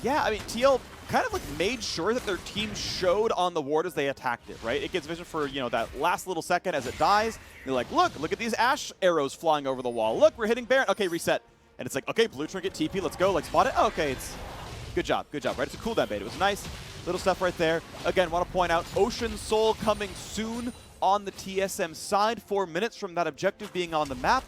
Yeah, I mean, TL kind of like made sure that their team showed on the ward as they attacked it, right? It gets vision for, you know, that last little second as it dies. They're like, look at these Ashe arrows flying over the wall. Look, we're hitting Baron. Okay, reset. And it's like, okay, blue trinket, TP, let's go, like spot it. Oh, okay, it's good job, right? It's a cooldown bait. It was nice little stuff right there. Again, want to point out Ocean Soul coming soon on the TSM side. 4 minutes from that objective being on the map.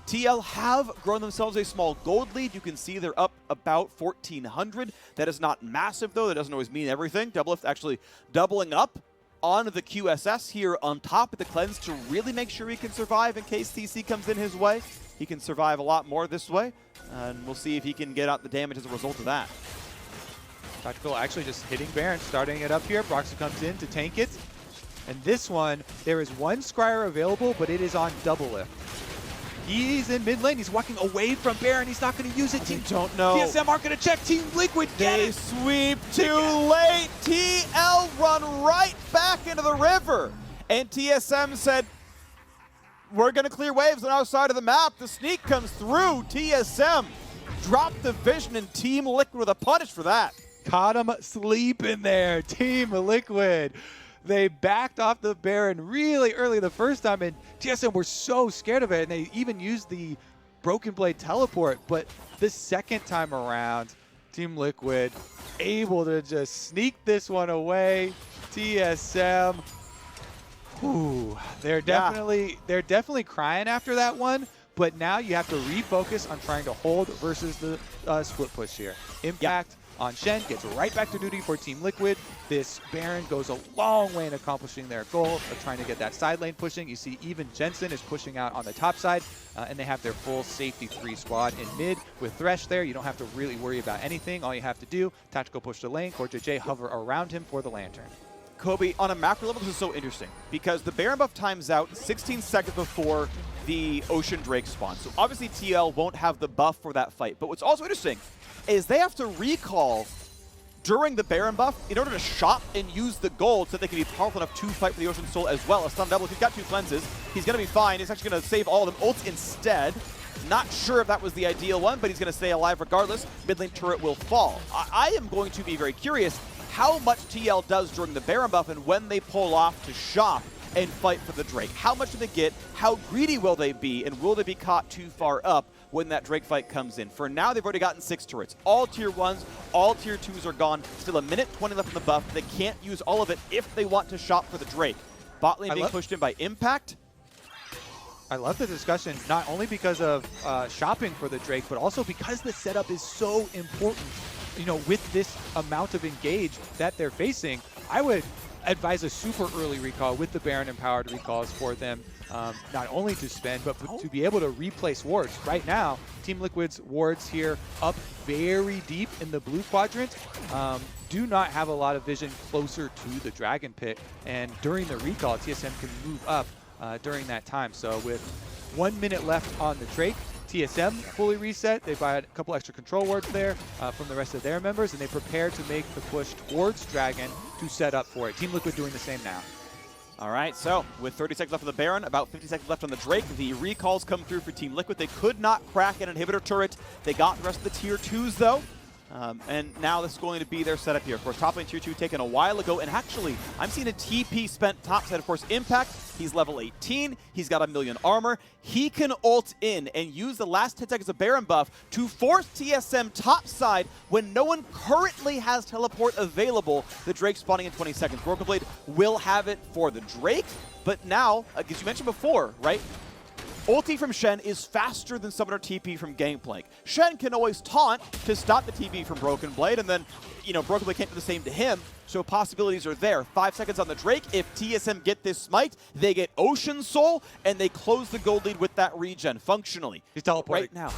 TL have grown themselves a small gold lead. You can see they're up about 1,400. That is not massive, though. That doesn't always mean everything. Doublelift actually doubling up on the QSS here on top of the cleanse to really make sure he can survive in case TC comes in his way. He can survive a lot more this way, and we'll see if he can get out the damage as a result of that. Tactical actually just hitting Baron, starting it up here. Broxah comes in to tank it. And this one, there is one Scryer available, but it is on Doublelift. He's in mid lane. He's walking away from Baron. He's not going to use it. Team don't know. TSM aren't going to check. Team Liquid get They sweep too late. TL run right back into the river. And TSM said, we're going to clear waves on our side of the map. The sneak comes through. TSM dropped the vision, and Team Liquid with a punish for that. Caught him sleeping there. Team Liquid. They backed off the Baron really early the first time, and TSM were so scared of it, and they even used the Broken Blade teleport. But the second time around, Team Liquid able to just sneak this one away. TSM, whew, they're definitely crying after that one. But now you have to refocus on trying to hold versus the split push here. Impact on Shen gets right back to duty for Team Liquid. This Baron goes a long way in accomplishing their goal of trying to get that side lane pushing. You see even Jensen is pushing out on the top side, and they have their full safety 3 squad in mid. With Thresh there, you don't have to really worry about anything. All you have to do, tactical push the lane, CoreJJ hover around him for the lantern. Kobe, on a macro level, this is so interesting because the Baron buff times out 16 seconds before the Ocean Drake spawn. So obviously TL won't have the buff for that fight. But what's also interesting is they have to recall during the Baron buff in order to shop and use the gold so they can be powerful enough to fight for the Ocean Soul as well. A stun double, he's got 2 cleanses. He's going to be fine. He's actually going to save all of them. Ults instead. Not sure if that was the ideal one, but he's going to stay alive regardless. Mid lane turret will fall. I am going to be very curious how much TL does during the Baron buff and when they pull off to shop and fight for the Drake. How much do they get? How greedy will they be? And will they be caught too far up when that Drake fight comes in? For now, they've already gotten 6 turrets. All tier 1s, all tier 2s are gone. Still a minute 20 left in the buff. They can't use all of it if they want to shop for the Drake. Bot lane being pushed in by Impact. I love the discussion, not only because of shopping for the Drake, but also because the setup is so important. You know, with this amount of engage that they're facing, I would advise a super early recall with the Baron empowered recalls for them, not only to spend, but to be able to replace wards. Right now, Team Liquid's wards here up very deep in the blue quadrant do not have a lot of vision closer to the Dragon Pit, and during the recall, TSM can move up during that time. So with 1 minute left on the Drake, TSM fully reset. They buy a couple extra control wards there from the rest of their members, and they prepare to make the push towards Dragon to set up for it. Team Liquid doing the same now. All right, so with 30 seconds left on the Baron, about 50 seconds left on the Drake, the recalls come through for Team Liquid. They could not crack an inhibitor turret. They got the rest of the tier 2s though. And now this is going to be their setup here. Of course, top lane tier 2 taken a while ago, and actually, I'm seeing a TP spent top side. Of course, Impact, he's level 18, he's got 1,000,000 armor. He can ult in and use the last 10 seconds of Baron buff to force TSM top side when no one currently has teleport available. The Drake spawning in 20 seconds. Broken Blade will have it for the Drake, but now, as you mentioned before, right? Ulti from Shen is faster than Summoner TP from Gangplank. Shen can always taunt to stop the TP from Broken Blade, and then, you know, Broken Blade can't do the same to him, so possibilities are there. 5 seconds on the Drake. If TSM get this smite, they get Ocean Soul, and they close the gold lead with that regen, functionally. He's teleporting. Right now.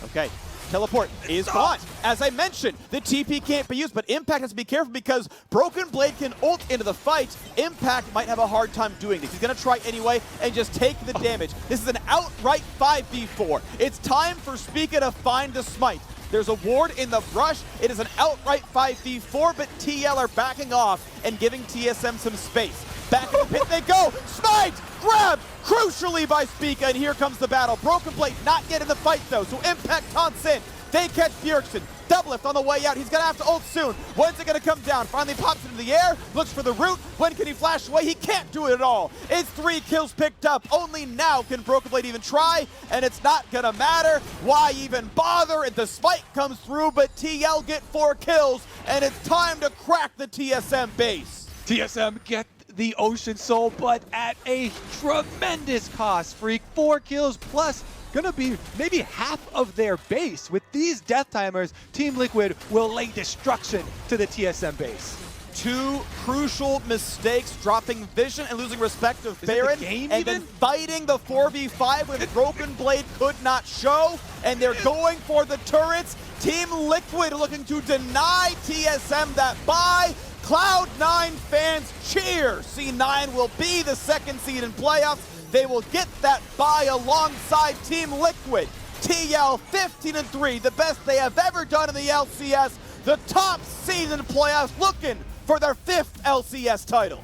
Okay. Teleport is gone. As I mentioned, the TP can't be used, but Impact has to be careful because Broken Blade can ult into the fight. Impact might have a hard time doing this. He's going to try anyway and just take the damage. This is an outright 5v4. It's time for Spica to find the smite. There's a ward in the brush. It is an outright 5v4, but TL are backing off and giving TSM some space. Back in the pit they go. Smite! Grabbed crucially by Spica, and here comes the battle. Broken Blade not yet in the fight, though, so Impact taunts in. They catch Bjergsen. Doublelift on the way out. He's going to have to ult soon. When's it going to come down? Finally pops into the air, looks for the root. When can he flash away? He can't do it at all. It's 3 kills picked up. Only now can Broken Blade even try, and it's not going to matter. Why even bother? The spike comes through, but TL get 4 kills, and it's time to crack the TSM base. TSM get the Ocean Soul, but at a tremendous cost, Freak. 4 kills plus gonna be maybe half of their base. With these death timers, Team Liquid will lay destruction to the TSM base. 2 crucial mistakes, dropping vision and losing respect of Baron, and then fighting the 4v5 when Broken Blade could not show, and they're going for the turrets. Team Liquid looking to deny TSM that buy. Cloud9 fans cheer. C9 will be the 2nd seed in playoffs. They will get that bye alongside Team Liquid. TL 15-3, the best they have ever done in the LCS. The top seed in the playoffs looking for their 5th LCS title.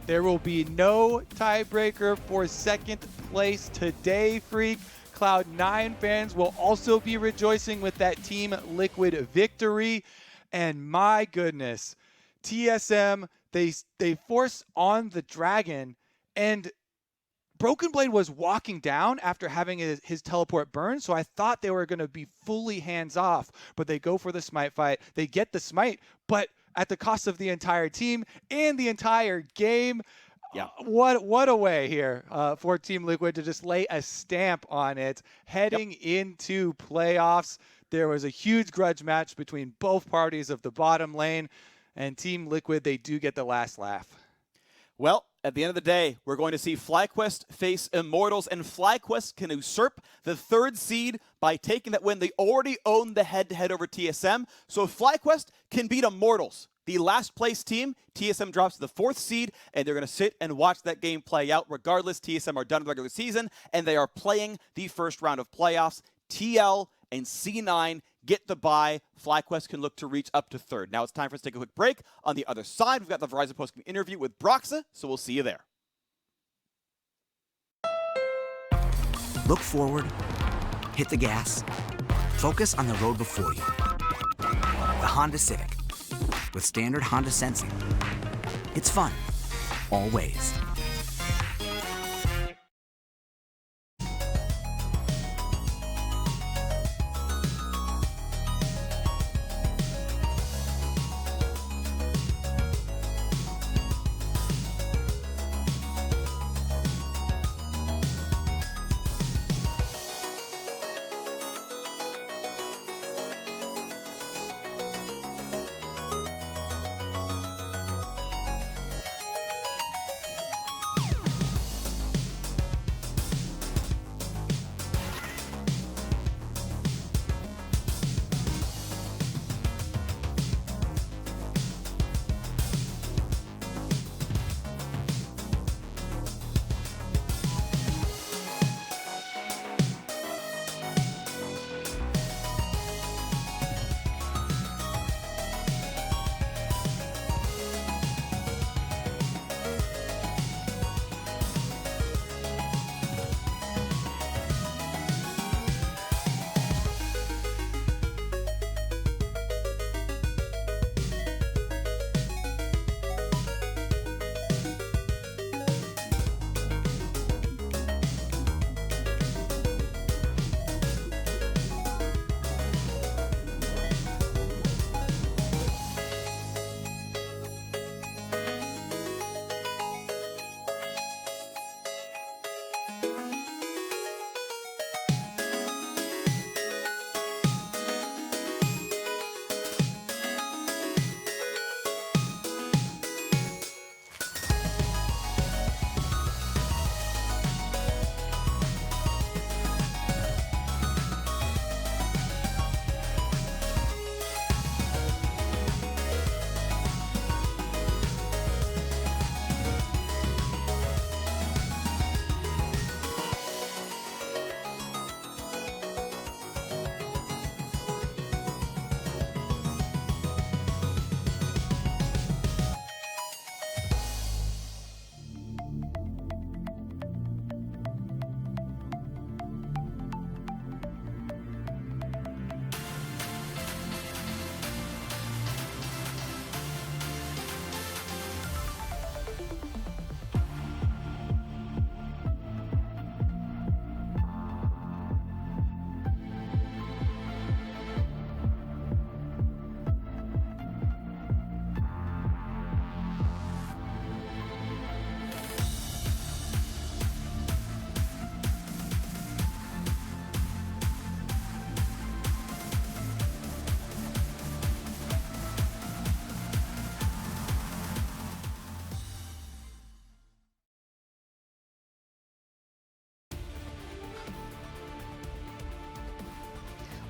There will be no tiebreaker for 2nd place today, Freak. Cloud9 fans will also be rejoicing with that Team Liquid victory. And my goodness, TSM, they force on the dragon, and Broken Blade was walking down after having his teleport burned, so I thought they were going to be fully hands-off, but they go for the smite fight. They get the smite, but at the cost of the entire team and the entire game. Yeah. What a way here for Team Liquid to just lay a stamp on it. Heading into playoffs, there was a huge grudge match between both parties of the bottom lane, and Team Liquid, they do get the last laugh. Well, at the end of the day, we're going to see FlyQuest face Immortals, and FlyQuest can usurp the 3rd seed by taking that win. They already own the head-to-head over TSM, so FlyQuest can beat Immortals, the last place team. TSM drops to the 4th seed, and they're going to sit and watch that game play out. Regardless, TSM are done with the regular season, and they are playing the 1st round of playoffs. TL and C9 get the bye. FlyQuest can look to reach up to 3rd. Now it's time for us to take a quick break. On the other side, we've got the Verizon post-game interview with Broxah, so we'll see you there. Look forward, hit the gas, focus on the road before you. The Honda Civic, with standard Honda sensing. It's fun, always.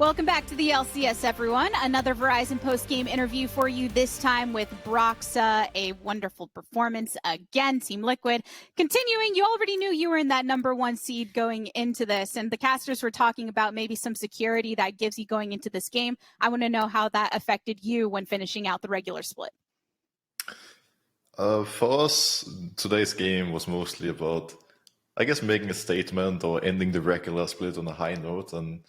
Welcome back to the LCS, everyone. Another Verizon post-game interview for you, this time with Broxah. A wonderful performance again, Team Liquid. Continuing, you already knew you were in that #1 seed going into this, and the casters were talking about maybe some security that gives you going into this game. I want to know how that affected you when finishing out the regular split. For us, today's game was mostly about, I guess, making a statement or ending the regular split on a high note. And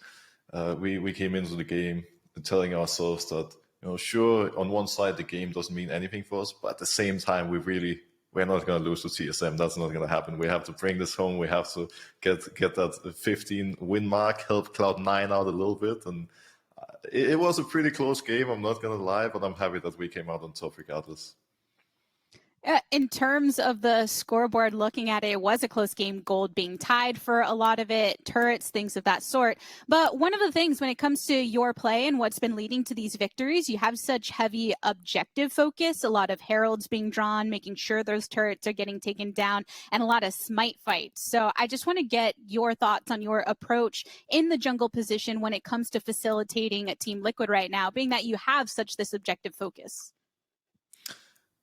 we came into the game telling ourselves that, sure, on one side the game doesn't mean anything for us, but at the same time we're not going to lose to TSM. That's not going to happen. We have to bring this home. We have to get that 15 win mark, help Cloud9 out a little bit. And it was a pretty close game, I'm not going to lie, but I'm happy that we came out on top regardless. In terms of the scoreboard, looking at it, it was a close game, gold being tied for a lot of it, turrets, things of that sort. But one of the things when it comes to your play and what's been leading to these victories, you have such heavy objective focus, a lot of heralds being drawn, making sure those turrets are getting taken down, and a lot of smite fights. So I just want to get your thoughts on your approach in the jungle position when it comes to facilitating a Team Liquid right now, being that you have such this objective focus.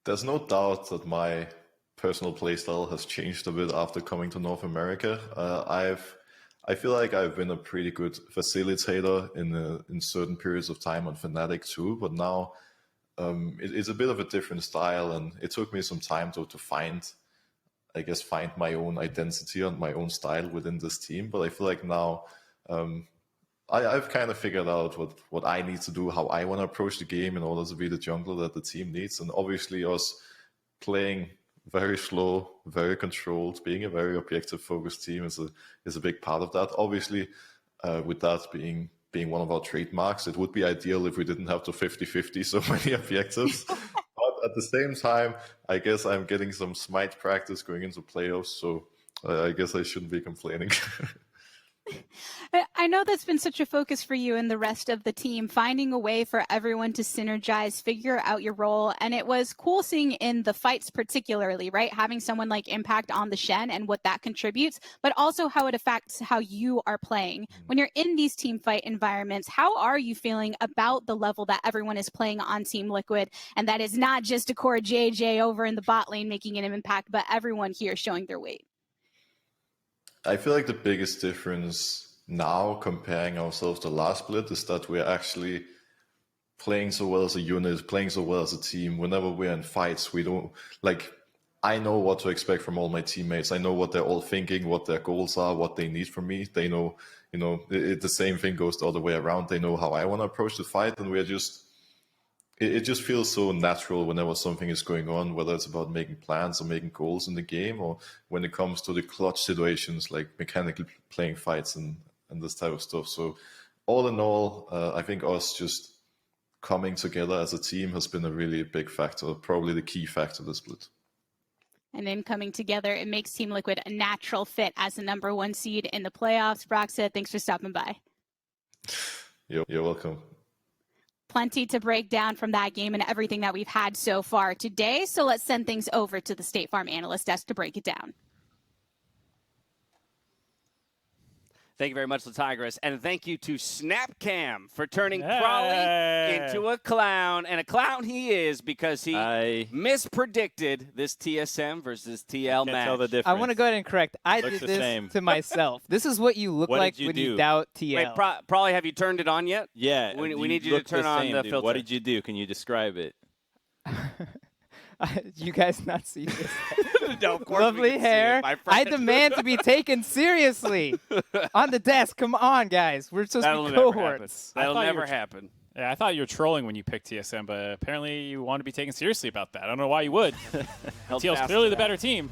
There's no doubt that my personal playstyle has changed a bit after coming to North America. I feel like I've been a pretty good facilitator in certain periods of time on Fnatic too, but now it's a bit of a different style, and it took me some time to find my own identity and my own style within this team. But I feel like now I've kind of figured out what I need to do, how I want to approach the game in order to be the jungler that the team needs. And obviously us playing very slow, very controlled, being a very objective focused team is a big part of that. Obviously, with that being one of our trademarks, it would be ideal if we didn't have to 50-50 so many objectives. But at the same time, I guess I'm getting some smite practice going into playoffs, so I guess I shouldn't be complaining. I know that's been such a focus for you and the rest of the team, finding a way for everyone to synergize, figure out your role. And it was cool seeing in the fights particularly, right? Having someone like Impact on the Shen and what that contributes, but also how it affects how you are playing. When you're in these team fight environments, how are you feeling about the level that everyone is playing on Team Liquid? And that is not just a CoreJJ over in the bot lane making an impact, but everyone here showing their weight. I feel like the biggest difference now comparing ourselves to last split is that we're actually playing so well as a unit, playing so well as a team. Whenever we're in fights, we don't, I know what to expect from all my teammates. I know what they're all thinking, what their goals are, what they need from me. They know, the same thing goes the other way around. They know how I want to approach the fight, and it just feels so natural whenever something is going on, whether it's about making plans or making goals in the game, or when it comes to the clutch situations like mechanically playing fights and this type of stuff. So all in all, I think us just coming together as a team has been a really big factor, probably the key factor of the split. And then coming together, it makes Team Liquid a natural fit as the #1 seed in the playoffs. Broxah, thanks for stopping by. You're welcome. Plenty to break down from that game and everything that we've had so far today. So let's send things over to the State Farm analyst desk to break it down. Thank you very much, Latigress. And thank you to Snapcam for turning Crawley into a clown. And a clown he is because he mispredicted this TSM versus TL match. Tell the difference. I want to go ahead and correct. I did this to myself. This is what you look like when you doubt TL. Wait, probably have you turned it on yet? Yeah. We need you to turn on the filter. What did you do? Can you describe it? You guys not see this? No, of course Lovely hair. I demand to be taken seriously. On the desk. Come on, guys. We're supposed to be cohorts. That'll never happen. Yeah, I thought you were trolling when you picked TSM, but apparently you want to be taken seriously about that. I don't know why you would. TL's clearly the better team.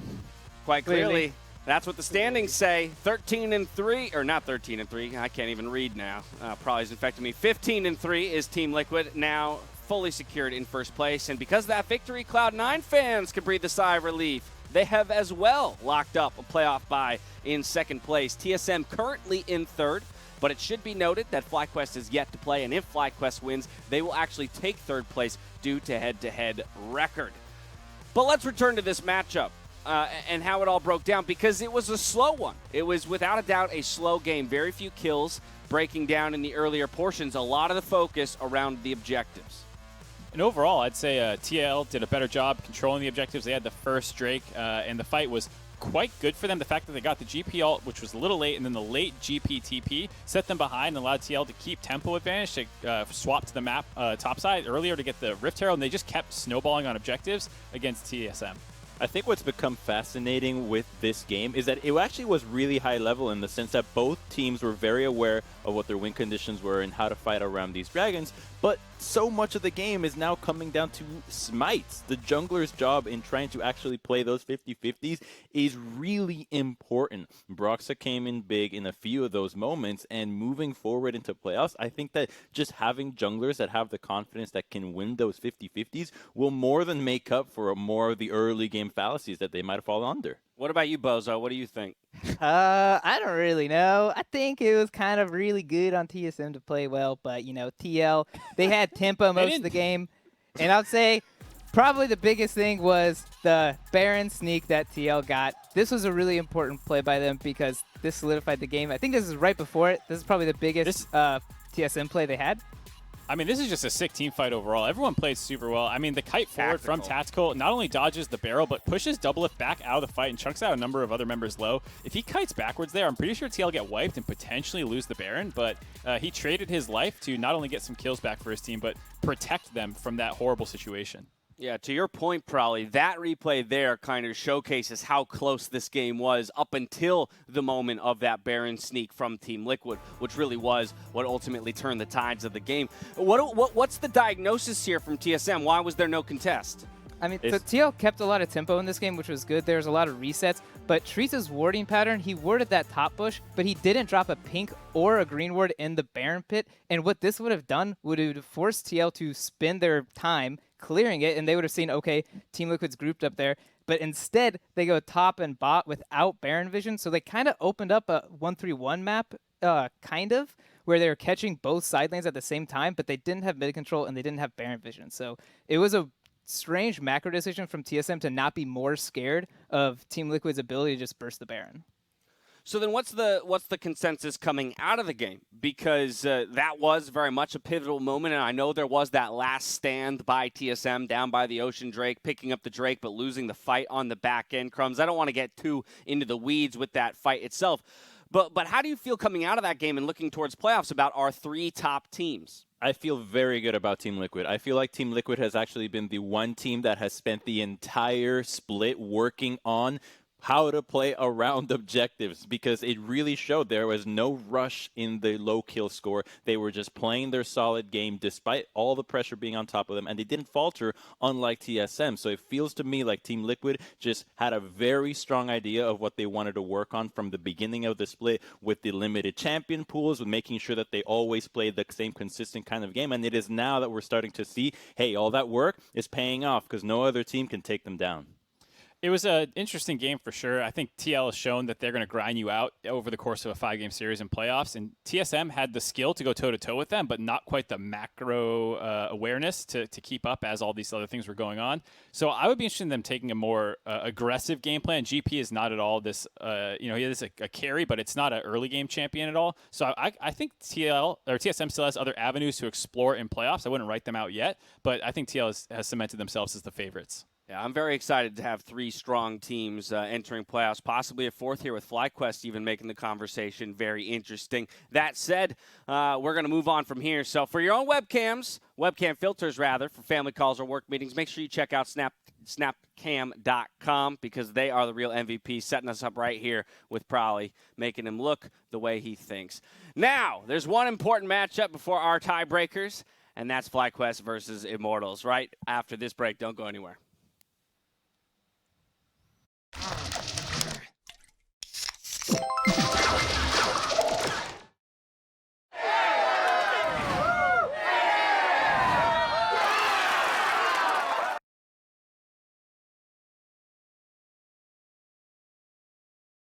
Quite clearly. That's what the standings say. 13-3, or not 13-3. I can't even read now. Probably is infecting me. 15-3 is Team Liquid now fully secured in first place. And because of that victory, Cloud9 fans can breathe a sigh of relief. They have as well locked up a playoff bye in second place. TSM currently in third, but it should be noted that FlyQuest is yet to play, and if FlyQuest wins, they will actually take third place due to head-to-head record. But let's return to this matchup and how it all broke down, because it was a slow one. It was without a doubt a slow game. Very few kills breaking down in the earlier portions, a lot of the focus around the objectives. And overall, I'd say TL did a better job controlling the objectives. They had the first Drake, and the fight was quite good for them. The fact that they got the GP ult, which was a little late, and then the late GP TP set them behind and allowed TL to keep tempo advantage to swap to the map topside earlier to get the Rift Herald, and they just kept snowballing on objectives against TSM. I think what's become fascinating with this game is that it actually was really high level in the sense that both teams were very aware of what their win conditions were and how to fight around these dragons, but so much of the game is now coming down to smites. The jungler's job in trying to actually play those 50-50s is really important. Broxah came in big in a few of those moments, and moving forward into playoffs, I think that just having junglers that have the confidence that can win those 50-50s will more than make up for more of the early game fallacies that they might have fallen under. What about you, Bozo? What do you think? I don't really know. I think it was kind of really good on TSM to play well, but, you know, TL, they had tempo most of the game. And I'd say probably the biggest thing was the Baron sneak that TL got. This was a really important play by them because this solidified the game. I think this is right before it. This is probably the biggest TSM play they had. I mean, this is just a sick team fight overall. Everyone played super well. I mean, the kite forward from Tactical not only dodges the barrel, but pushes Doublelift back out of the fight and chunks out a number of other members low. If he kites backwards there, I'm pretty sure TL get wiped and potentially lose the Baron, but he traded his life to not only get some kills back for his team, but protect them from that horrible situation. Yeah, to your point, Probably, that replay there kind of showcases how close this game was up until the moment of that Baron sneak from Team Liquid, which really was what ultimately turned the tides of the game. What's the diagnosis here from TSM? Why was there no contest? I mean, so TL kept a lot of tempo in this game, which was good. There was a lot of resets, but Treatz's warding pattern, he warded that top bush, but he didn't drop a pink or a green ward in the Baron pit, and what this would have done would have forced TL to spend their time clearing it, and they would have seen, okay, Team Liquid's grouped up there, but instead they go top and bot without Baron vision, so they kind of opened up a 1-3-1 map, kind of, where they were catching both side lanes at the same time, but they didn't have mid control and they didn't have Baron vision, so it was a strange macro decision from TSM to not be more scared of Team Liquid's ability to just burst the Baron. So then what's the consensus coming out of the game? Because that was very much a pivotal moment, and I know there was that last stand by TSM down by the Ocean Drake, picking up the Drake but losing the fight on the back end. Crumbs, I don't want to get too into the weeds with that fight itself, but how do you feel coming out of that game and looking towards playoffs about our three top teams? I feel very good about Team Liquid. I feel like Team Liquid has actually been the one team that has spent the entire split working on how to play around objectives, because it really showed there was no rush in the low kill score. They were just playing their solid game despite all the pressure being on top of them, and they didn't falter, unlike TSM. So it feels to me like Team Liquid just had a very strong idea of what they wanted to work on from the beginning of the split, with the limited champion pools, with making sure that they always played the same consistent kind of game. And it is now that we're starting to see, hey, all that work is paying off because no other team can take them down. It was an interesting game for sure. I think TL has shown that they're going to grind you out over the course of a 5-game series in playoffs, and TSM had the skill to go toe-to-toe with them, but not quite the macro awareness to keep up as all these other things were going on. So I would be interested in them taking a more aggressive game plan. GP is not at all this, he is a carry, but it's not an early game champion at all. So I think TSM still has other avenues to explore in playoffs. I wouldn't write them out yet, but I think TL has cemented themselves as the favorites. Yeah, I'm very excited to have three strong teams entering playoffs, possibly a fourth here with FlyQuest even making the conversation very interesting. That said, we're going to move on from here. So for your own webcam filters rather, for family calls or work meetings, make sure you check out snapcam.com because they are the real MVP, setting us up right here with Prolly, making him look the way he thinks. Now, there's one important matchup before our tiebreakers, and that's FlyQuest versus Immortals. Right after this break, don't go anywhere.